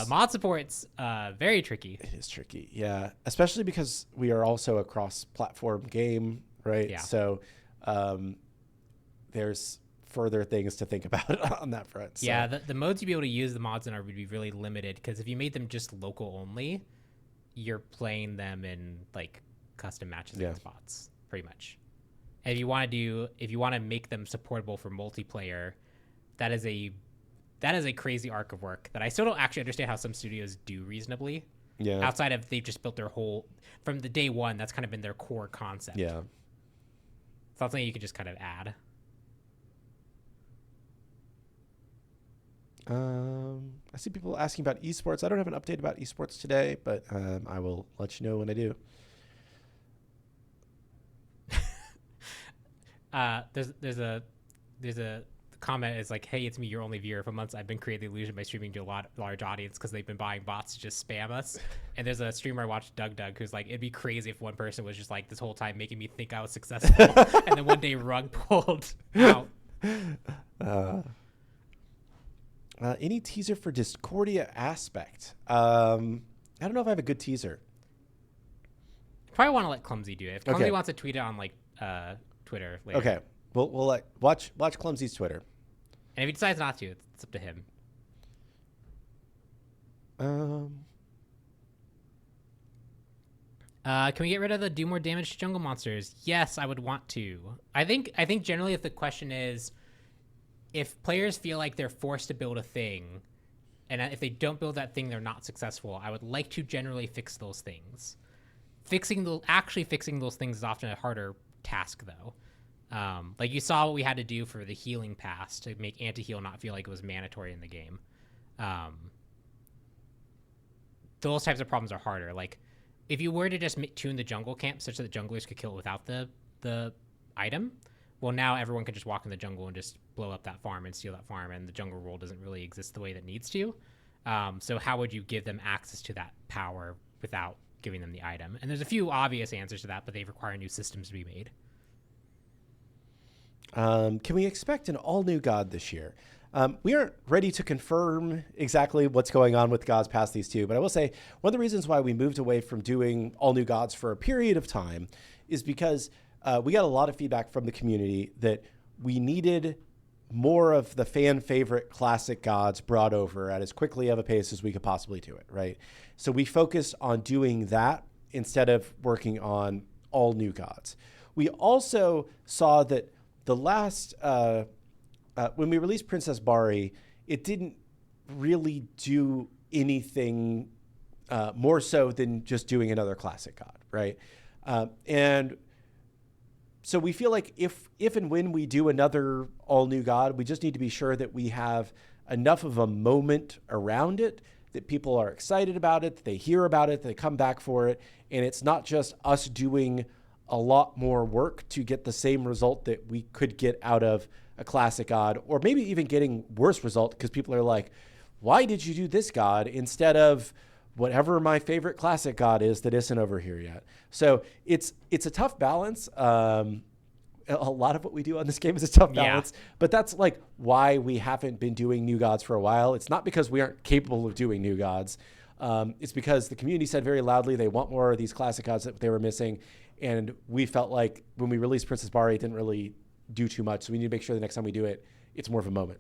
Mod support's very tricky. It is tricky, yeah. Especially because we are also a cross-platform game, right? Yeah. So there's further things to think about on that front. So. Yeah, the modes you'd be able to use the mods in would be really limited because if you made them just local only, you're playing them in like custom matches against bots, pretty much. And if you want to make them supportable for multiplayer, that is a crazy arc of work that I still don't actually understand how some studios do reasonably. Yeah. Outside of they've just built their whole from the day one, that's kind of been their core concept. Yeah. It's not something you could just kind of add. I see people asking about esports. I don't have an update about esports today, but I will let you know when I do. There's a comment is like, hey, it's me, your only viewer. For months I've been creating the illusion by streaming to a large audience because they've been buying bots to just spam us. And there's a streamer I watched, Doug, who's like, it'd be crazy if one person was just like this whole time making me think I was successful, and then one day rug pulled out. Any teaser for Discordia Aspect? I don't know if I have a good teaser. Probably want to let Clumsy do it. If Clumsy wants to tweet it on like Twitter later. Okay. We'll watch Clumsy's Twitter. And if he decides not to, it's up to him. Can we get rid of the do more damage to jungle monsters? Yes, I would want to. I think generally if the question is if players feel like they're forced to build a thing and if they don't build that thing, they're not successful, I would like to generally fix those things. Actually fixing those things is often a harder task though. Like you saw what we had to do for the healing pass to make anti-heal not feel like it was mandatory in the game. Those types of problems are harder. Like if you were to just tune the jungle camp such that junglers could kill it without the item, well, now everyone can just walk in the jungle and just blow up that farm and steal that farm, and the jungle role doesn't really exist the way that it needs to. So how would you give them access to that power without giving them the item? And there's a few obvious answers to that, but they require new systems to be made. Can we expect an all-new God this year? We aren't ready to confirm exactly what's going on with gods past these two, but I will say one of the reasons why we moved away from doing all-new gods for a period of time is because we got a lot of feedback from the community that we needed more of the fan favorite classic gods brought over at as quickly of a pace as we could possibly do it, right? So we focused on doing that instead of working on all new gods. We also saw that the last, when we released Princess Bari, it didn't really do anything more so than just doing another classic god, right? And so we feel like if and when we do another all-new god, we just need to be sure that we have enough of a moment around it, that people are excited about it, that they hear about it, they come back for it, and it's not just us doing a lot more work to get the same result that we could get out of a classic god, or maybe even getting worse result because people are like, why did you do this god instead of whatever my favorite classic god is that isn't over here yet? So it's a tough balance. A lot of what we do on this game is a tough balance, but that's like why we haven't been doing new gods for a while. It's not because we aren't capable of doing new gods. It's because the community said very loudly they want more of these classic gods that they were missing. And we felt like when we released Princess Bari, it didn't really do too much. So we need to make sure the next time we do it, it's more of a moment.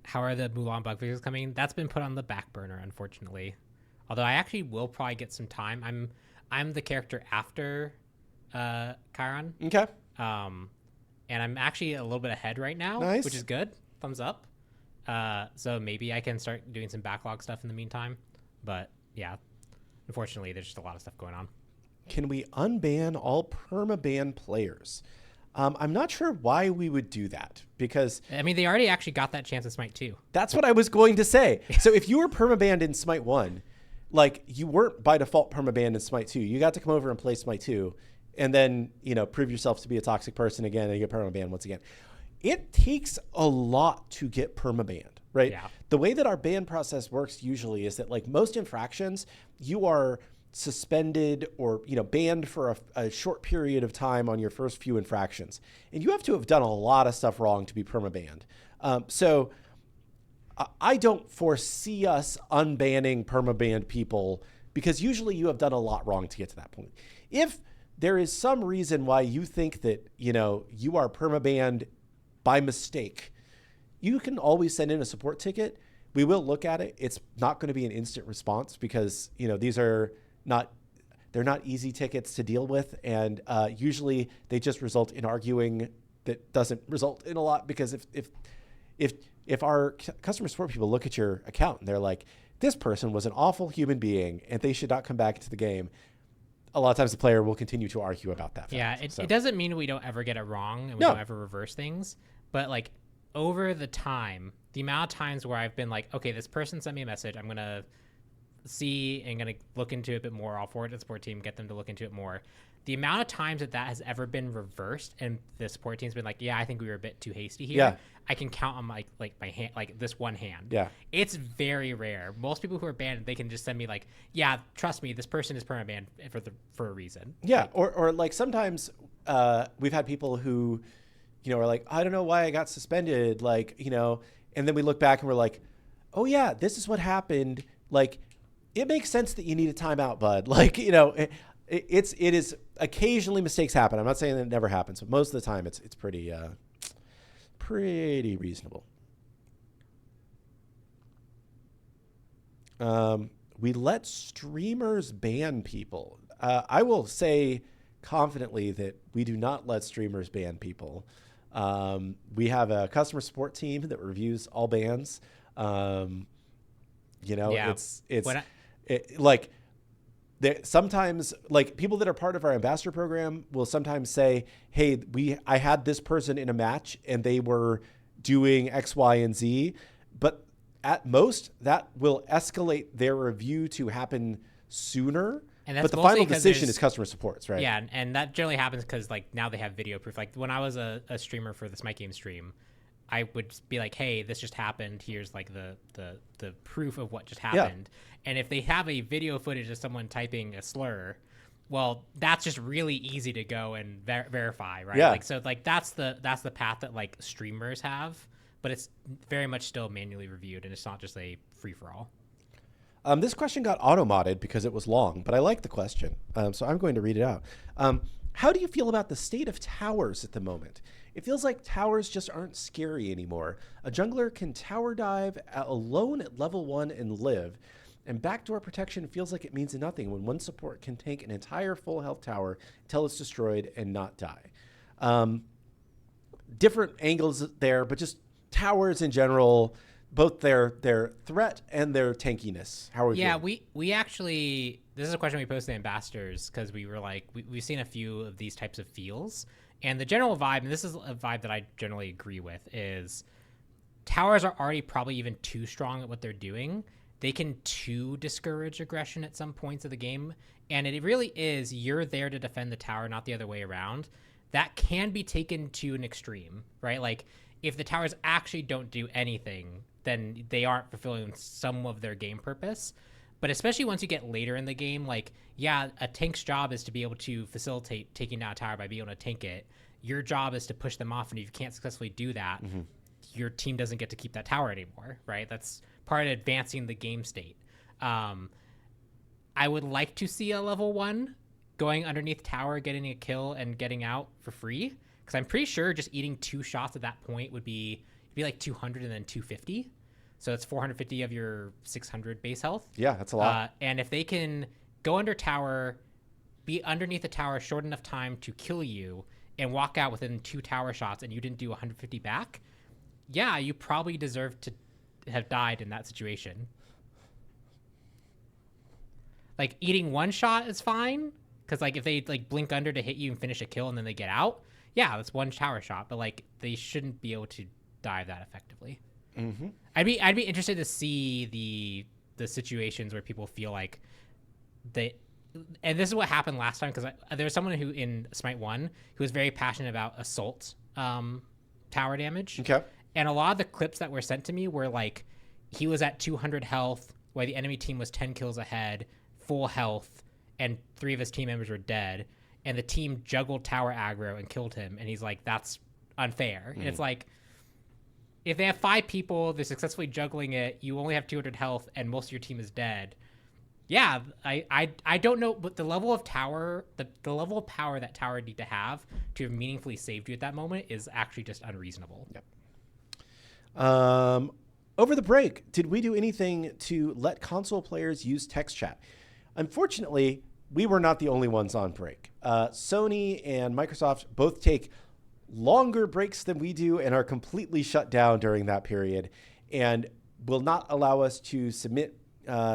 How are the Mulan bug fixes coming? That's been put on the back burner, unfortunately. Although I actually will probably get some time. I'm the character after Chiron. Okay. And I'm actually a little bit ahead right now, Nice. which is good. Thumbs up. So maybe I can start doing some backlog stuff in the meantime. But yeah, unfortunately, there's just a lot of stuff going on. Can we unban all permaban players? I'm not sure why we would do that, because I mean, they already actually got that chance in Smite 2. That's what I was going to say. So if you were permabanned in Smite 1, like, you weren't by default permabanned in Smite 2. You got to come over and play Smite 2 and then, prove yourself to be a toxic person again and get permabanned once again. It takes a lot to get permabanned, right? Yeah. The way that our ban process works usually is that, like, most infractions, you are suspended or banned for a short period of time on your first few infractions, and you have to have done a lot of stuff wrong to be permabanned. So I don't foresee us unbanning permabanned people, because usually you have done a lot wrong to get to that point. If there is some reason why you think that you are permabanned by mistake, you can always send in a support ticket. We will look at it. It's not going to be an instant response, because these are they're not easy tickets to deal with, and usually they just result in arguing that doesn't result in a lot, because if our customer support people look at your account and they're like, this person was an awful human being and they should not come back into the game, a lot of times the player will continue to argue about that fact. Yeah, it doesn't mean we don't ever get it wrong and we don't ever reverse things, but like over the amount of times where I've been like, okay, this person sent me a message, I'm gonna see and gonna look into it a bit more. I'll forward to the support team, get them to look into it more. The amount of times that has ever been reversed and the support team's been like, yeah, I think we were a bit too hasty here. Yeah. I can count on my hand, like this one hand. Yeah. It's very rare. Most people who are banned, they can just send me like, yeah, trust me, this person is perma-banned for a reason. Yeah. Or like sometimes we've had people who, are like, I don't know why I got suspended. Like, and then we look back and we're like, oh yeah, this is what happened. Like, it makes sense that you need a timeout, bud. Like, it is occasionally mistakes happen. I'm not saying that it never happens, but most of the time it's pretty reasonable. We let streamers ban people. I will say confidently that we do not let streamers ban people. We have a customer support team that reviews all bans. Sometimes, like, people that are part of our ambassador program will sometimes say, hey, I had this person in a match and they were doing X, Y, and Z, but at most that will escalate their review to happen sooner. And that's but the final decision is customer support's, right? Yeah, and that generally happens because, like, now they have video proof. Like, when I was a streamer for the Smite game stream, I would be like, hey, this just happened. Here's like the proof of what just happened. Yeah. And if they have a video footage of someone typing a slur, well, that's just really easy to go and verify, right? Yeah. Like, so like that's the path that like streamers have, but it's very much still manually reviewed and it's not just a free for all. This question got auto-modded because it was long, but I like the question. So I'm going to read it out. How do you feel about the state of towers at the moment? It feels like towers just aren't scary anymore. A jungler can tower dive alone at level 1 and live, and backdoor protection feels like it means nothing when one support can tank an entire full health tower until it's destroyed and not die. Different angles there, but just towers in general, both their threat and their tankiness. How are you? Yeah, we actually, this is a question we posted to ambassadors because we were like, we've seen a few of these types of feels. And the general vibe, and this is a vibe that I generally agree with, is towers are already probably even too strong at what they're doing. They can too discourage aggression at some points of the game. And it really is, you're there to defend the tower, not the other way around. That can be taken to an extreme, right? Like, if the towers actually don't do anything, then they aren't fulfilling some of their game purpose. But especially once you get later in the game, like, yeah, a tank's job is to be able to facilitate taking down a tower by being able to tank it. Your job is to push them off, and if you can't successfully do that, your team doesn't get to keep that tower anymore, right? That's part of advancing the game state. I would like to see a level 1 going underneath tower, getting a kill, and getting out for free, because I'm pretty sure just eating 2 shots at that point would be like 200 and then 250. So it's 450 of your 600 base health. Yeah, that's a lot. And if they can go under tower, be underneath the tower short enough time to kill you and walk out within 2 tower shots and you didn't do 150 back, yeah, you probably deserve to have died in that situation. Like, eating 1 shot is fine, because, like, if they, like, blink under to hit you and finish a kill and then they get out, yeah, that's 1 tower shot, but, like, they shouldn't be able to die that effectively. Mm-hmm. I'd be interested to see the situations where people feel like they, and this is what happened last time, because there was someone who in Smite 1 who was very passionate about assault tower damage. Okay. And a lot of the clips that were sent to me were like, he was at 200 health while the enemy team was 10 kills ahead, full health, and 3 of his team members were dead, and the team juggled tower aggro and killed him, and he's like, that's unfair. And it's like, if they have 5 people, they're successfully juggling it, you only have 200 health, and most of your team is dead. Yeah, I don't know, but the level of tower, the level of power that tower need to have meaningfully saved you at that moment is actually just unreasonable. Yep. Over the break, did we do anything to let console players use text chat? Unfortunately, we were not the only ones on break. Sony and Microsoft both take longer breaks than we do and are completely shut down during that period and will not allow us to submit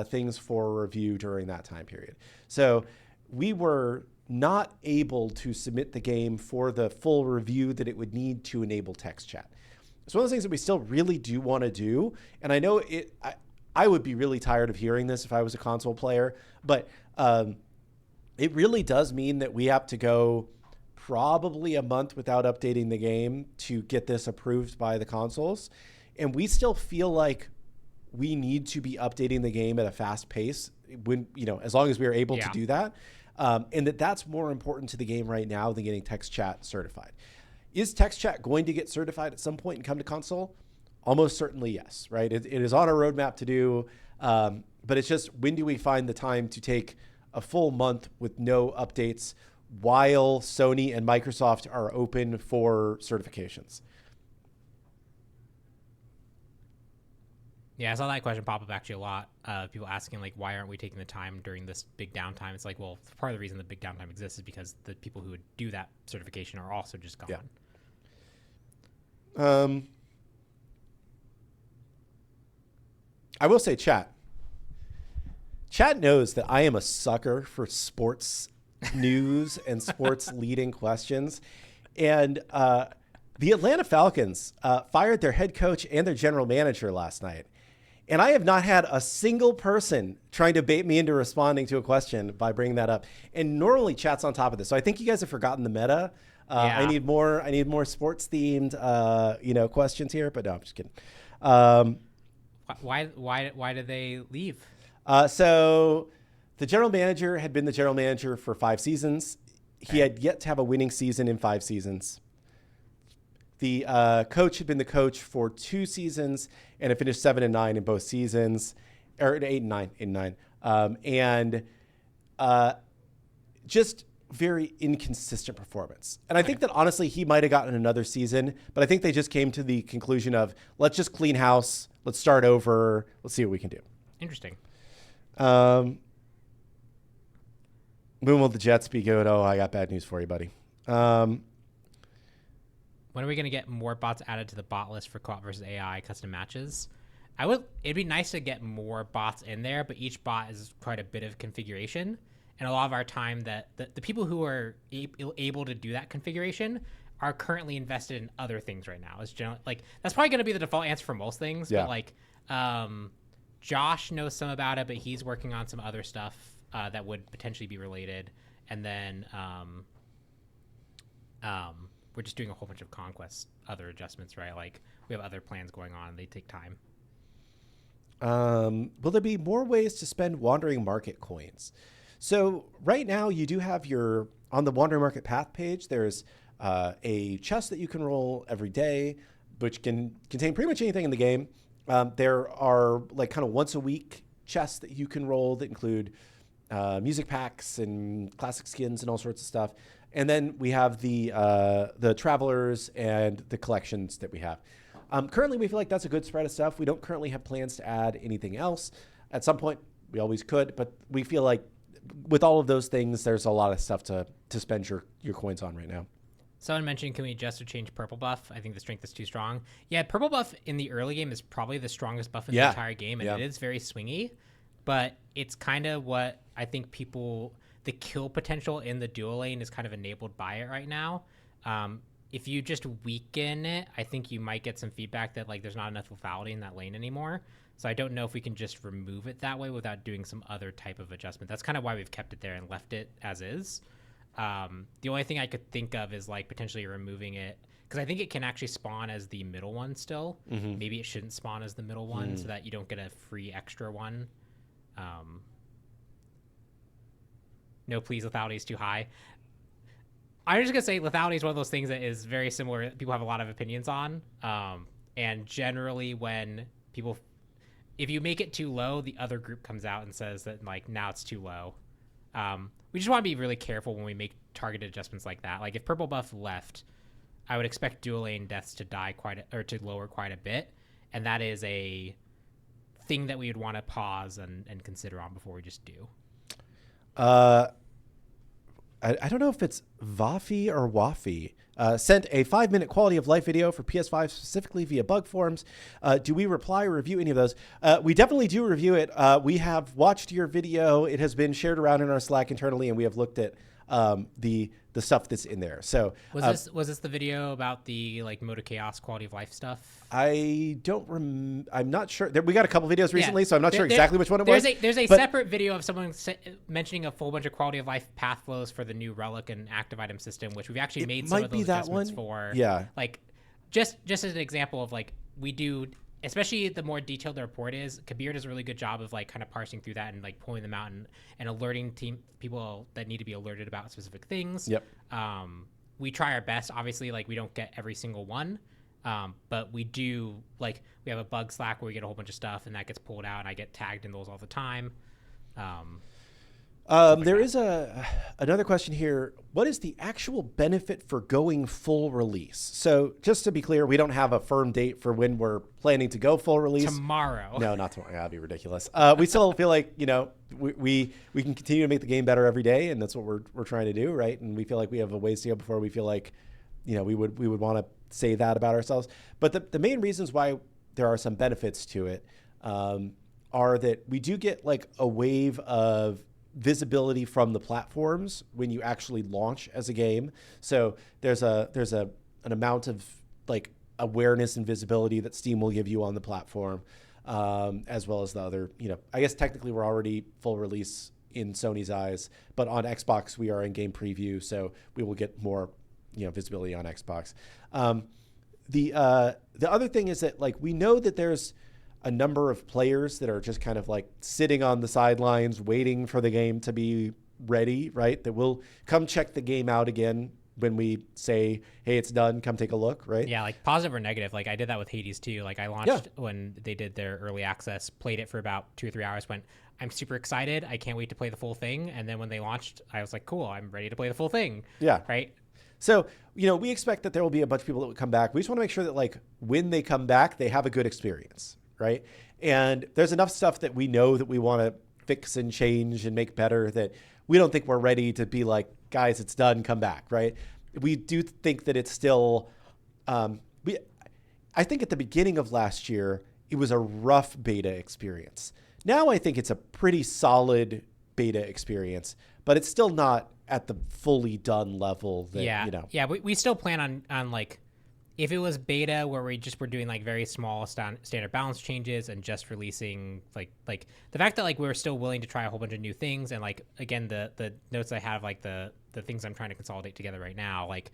things for review during that time period. So we were not able to submit the game for the full review that it would need to enable text chat. It's one of those things that we still really do want to do. And I know I would be really tired of hearing this if I was a console player, but it really does mean that we have to go probably a month without updating the game to get this approved by the consoles. And we still feel like we need to be updating the game at a fast pace when, as long as we are able to do that. And that's more important to the game right now than getting text chat certified. Is text chat going to get certified at some point and come to console? Almost certainly yes, right? It is on our roadmap to do, but it's just, when do we find the time to take a full month with no updates while Sony and Microsoft are open for certifications? Yeah, I saw that question pop up actually a lot. People asking, like, why aren't we taking the time during this big downtime? It's like, well, part of the reason the big downtime exists is because the people who would do that certification are also just gone. Yeah. I will say chat knows that I am a sucker for sports news and sports leading questions. And the Atlanta Falcons fired their head coach and their general manager last night. And I have not had a single person trying to bait me into responding to a question by bringing that up. And normally chat's on top of this. So I think you guys have forgotten the meta. I need more sports themed, questions here, but no, I'm just kidding. Why did they leave? So the general manager had been the general manager for 5 seasons. He had yet to have a winning season in 5 seasons. The coach had been the coach for 2 seasons and had finished 7-9 in both seasons, or 8-9, and just very inconsistent performance. And I think that honestly, he might have gotten another season, but I think they just came to the conclusion of, let's just clean house. Let's start over. Let's see what we can do. Interesting. When will the Jets be good? Oh, I got bad news for you, buddy. When are we going to get more bots added to the bot list for co-op versus AI custom matches? It'd be nice to get more bots in there, but each bot is quite a bit of configuration. And a lot of our time that the people who are able to do that configuration are currently invested in other things right now. It's generally, like, that's probably going to be the default answer for most things. Yeah. But like, Josh knows some about it, but he's working on some other stuff that would potentially be related. And then we're just doing a whole bunch of conquest, other adjustments, right? Like, we have other plans going on. They take time. Will there be more ways to spend Wandering Market coins? So right now you do have on the Wandering Market path page, there's a chest that you can roll every day, which can contain pretty much anything in the game. There are like kind of once a week chests that you can roll that include music packs and classic skins and all sorts of stuff. And then we have the travelers and the collections that we have. Currently, we feel like that's a good spread of stuff. We don't currently have plans to add anything else. At some point, we always could, but we feel like with all of those things, there's a lot of stuff to spend your coins on right now. Someone mentioned, can we adjust or change purple buff? I think the strength is too strong. Yeah, purple buff in the early game is probably the strongest buff in the entire game, and it is very swingy, but it's kind of what I think the kill potential in the dual lane is kind of enabled by it right now. If you just weaken it, I think you might get some feedback that like there's not enough lethality in that lane anymore. So I don't know if we can just remove it that way without doing some other type of adjustment. That's kind of why we've kept it there and left it as is. The only thing I could think of is like potentially removing it, because I think it can actually spawn as the middle one still. Maybe it shouldn't spawn as the middle one so that you don't get a free extra one. No, please, lethality is too high. I'm just gonna say lethality is one of those things that is very similar. People have a lot of opinions on, and generally when if you make it too low, the other group comes out and says that like now it's too low. We just want to be really careful when we make targeted adjustments like that. Like if purple buff left, I would expect dual lane deaths to to lower quite a bit, and that is a thing that we would want to pause and consider on before we just do. I don't know if it's Vafi or Wafi. Sent a 5-minute quality of life video for PS5 specifically via bug forums. Do we reply or review any of those? We definitely do review it. We have watched your video. It has been shared around in our Slack internally, and we have looked at the stuff that's in there. So was this the video about the like Mode of Chaos quality of life stuff? I'm not sure. We got a couple videos recently, so I'm not sure exactly which one it was. There's a separate video of someone mentioning a full bunch of quality of life path flows for the new relic and active item system, which we've actually made some of those adjustments for. Yeah. Like just as an example of like we do, especially the more detailed the report is, Kabir does a really good job of like kind of parsing through that and like pulling them out and alerting people that need to be alerted about specific things. Yep. We try our best. Obviously, like we don't get every single one. But we do, like, we have a bug Slack where we get a whole bunch of stuff and that gets pulled out and I get tagged in those all the time. There is another question here. What is the actual benefit for going full release? So just to be clear, we don't have a firm date for when we're planning to go full release. Tomorrow. No, not tomorrow. That'd be ridiculous. We still feel like, we can continue to make the game better every day, and that's what we're trying to do, right? And we feel like we have a ways to go before we feel like, we would want to say that about ourselves. But the main reasons why there are some benefits to it are that we do get like a wave of visibility from the platforms when you actually launch as a game. So there's an amount of like awareness and visibility that Steam will give you on the platform, as well as the other, I guess technically we're already full release in Sony's eyes, but on Xbox we are in game preview, so we will get more visibility on Xbox. The other thing is that like we know that there's a number of players that are just kind of like sitting on the sidelines waiting for the game to be ready, right? That will come check the game out again when we say, hey, it's done, come take a look, right? Yeah, like positive or negative. Like I did that with Hades too. Like I launched when they did their early access, played it for about 2 or 3 hours, went, I'm super excited, I can't wait to play the full thing. And then when they launched, I was like, cool, I'm ready to play the full thing. Yeah. Right? So, we expect that there will be a bunch of people that will come back. We just want to make sure that like when they come back, they have a good experience, right? And there's enough stuff that we know that we want to fix and change and make better that we don't think we're ready to be like, guys, it's done, come back, right? We do think that it's still, I think at the beginning of last year, it was a rough beta experience. Now I think it's a pretty solid beta experience, but it's still not at the fully done level that, Yeah, we still plan on like, if it was beta where we just were doing like very small standard balance changes and just releasing like the fact that like we're still willing to try a whole bunch of new things, and like again the notes I have, like the things I'm trying to consolidate together right now, like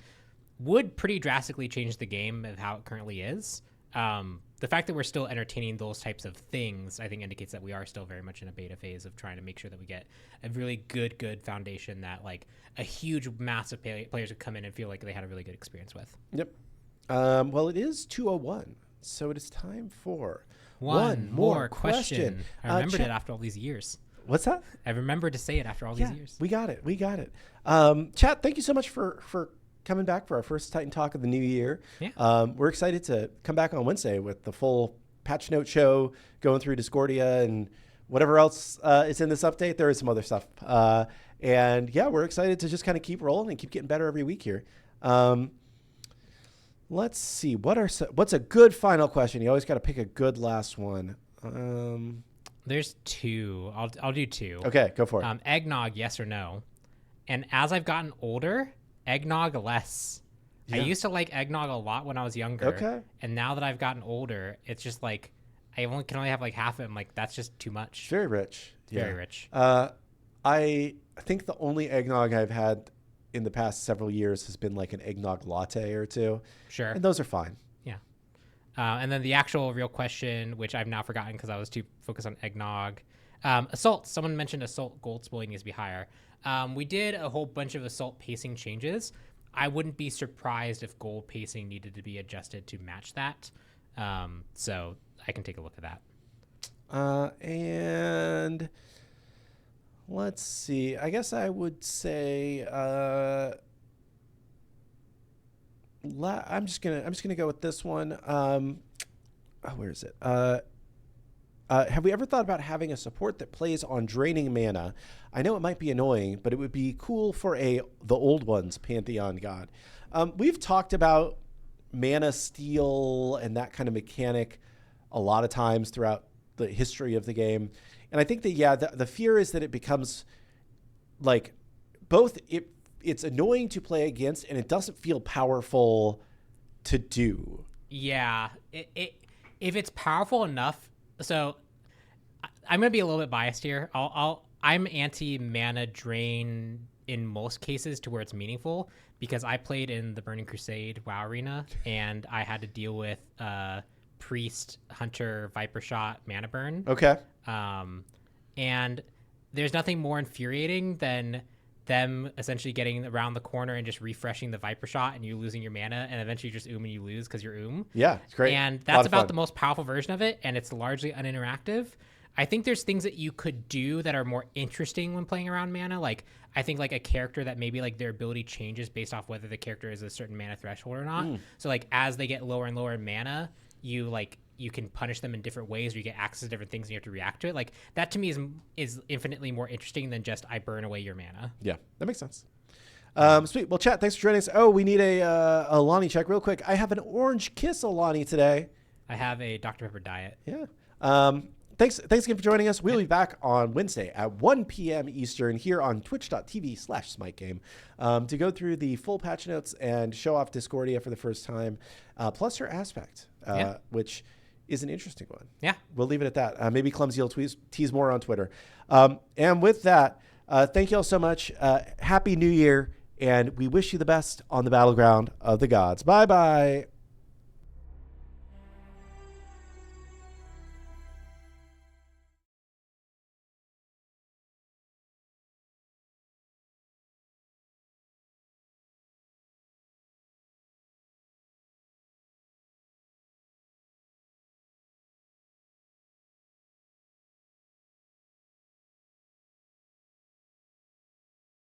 would pretty drastically change the game of how it currently is. The fact that we're still entertaining those types of things, I think indicates that we are still very much in a beta phase of trying to make sure that we get a really good foundation that like a huge massive players would come in and feel like they had a really good experience with. Yep. Well, it is 2:01, so it is time for one more question. I remembered it after all these years. What's that? I remembered to say it after all these years. We got it. Chat, thank you so much for coming back for our first Titan Talk of the new year. Yeah. We're excited to come back on Wednesday with the full patch note show, going through Discordia and whatever else is in this update, there is some other stuff. And yeah, we're excited to just kind of keep rolling and keep getting better every week here. Let's see. What's a good final question? You always got to pick a good last one. There's two. I'll do two. Okay, go for it. Eggnog, yes or no? And as I've gotten older, eggnog less. Yeah. I used to like eggnog a lot when I was younger. Okay. And now that I've gotten older, it's just like I can only have like half of it. I'm like, that's just too much. Very rich. Very rich. I think the only eggnog I've had in the past several years has been like an eggnog latte or two. Sure. And those are fine. Yeah. And then the actual real question, which I've now forgotten because I was too focused on eggnog. Assault. Someone mentioned assault gold splitting needs to be higher. We did a whole bunch of assault pacing changes. I wouldn't be surprised if gold pacing needed to be adjusted to match that. So I can take a look at that. And let's see. I guess I would say I'm just gonna go with this one. Where is it? Have we ever thought about having a support that plays on draining mana? I know it might be annoying, but it would be cool for the old ones Pantheon god. We've talked about mana steal and that kind of mechanic a lot of times throughout the history of the game. And I think that, the fear is that it becomes like both it's annoying to play against and it doesn't feel powerful to do. Yeah. If it's powerful enough, so I'm going to be a little bit biased here. I'm anti mana drain in most cases to where it's meaningful because I played in the Burning Crusade WoW arena and I had to deal with priest, hunter, viper shot, mana burn. Okay. And there's nothing more infuriating than them essentially getting around the corner and just refreshing the viper shot and you losing your mana and eventually you just and you lose because you're Yeah, it's great. And that's about the most powerful version of it, and it's largely uninteractive. I think there's things that you could do that are more interesting when playing around mana. Like I think like a character that maybe like their ability changes based off whether the character is a certain mana threshold or not. So like as they get lower and lower in mana, you can punish them in different ways or you get access to different things and you have to react to it. Like that to me is infinitely more interesting than just I burn away your mana. Yeah, that makes sense. Sweet. Well, chat, thanks for joining us. Oh, we need a Lonnie check real quick. I have an orange kiss Lonnie today. I have a Dr. Pepper diet. Yeah. Thanks again for joining us. We'll be back on Wednesday at 1 p.m. Eastern here on twitch.tv/SmiteGame to go through the full patch notes and show off Discordia for the first time, plus her aspect, which is an interesting one. Yeah. We'll leave it at that. Maybe Clumsy will tease more on Twitter. And with that, thank you all so much. Happy New Year, and we wish you the best on the battleground of the gods. Bye-bye.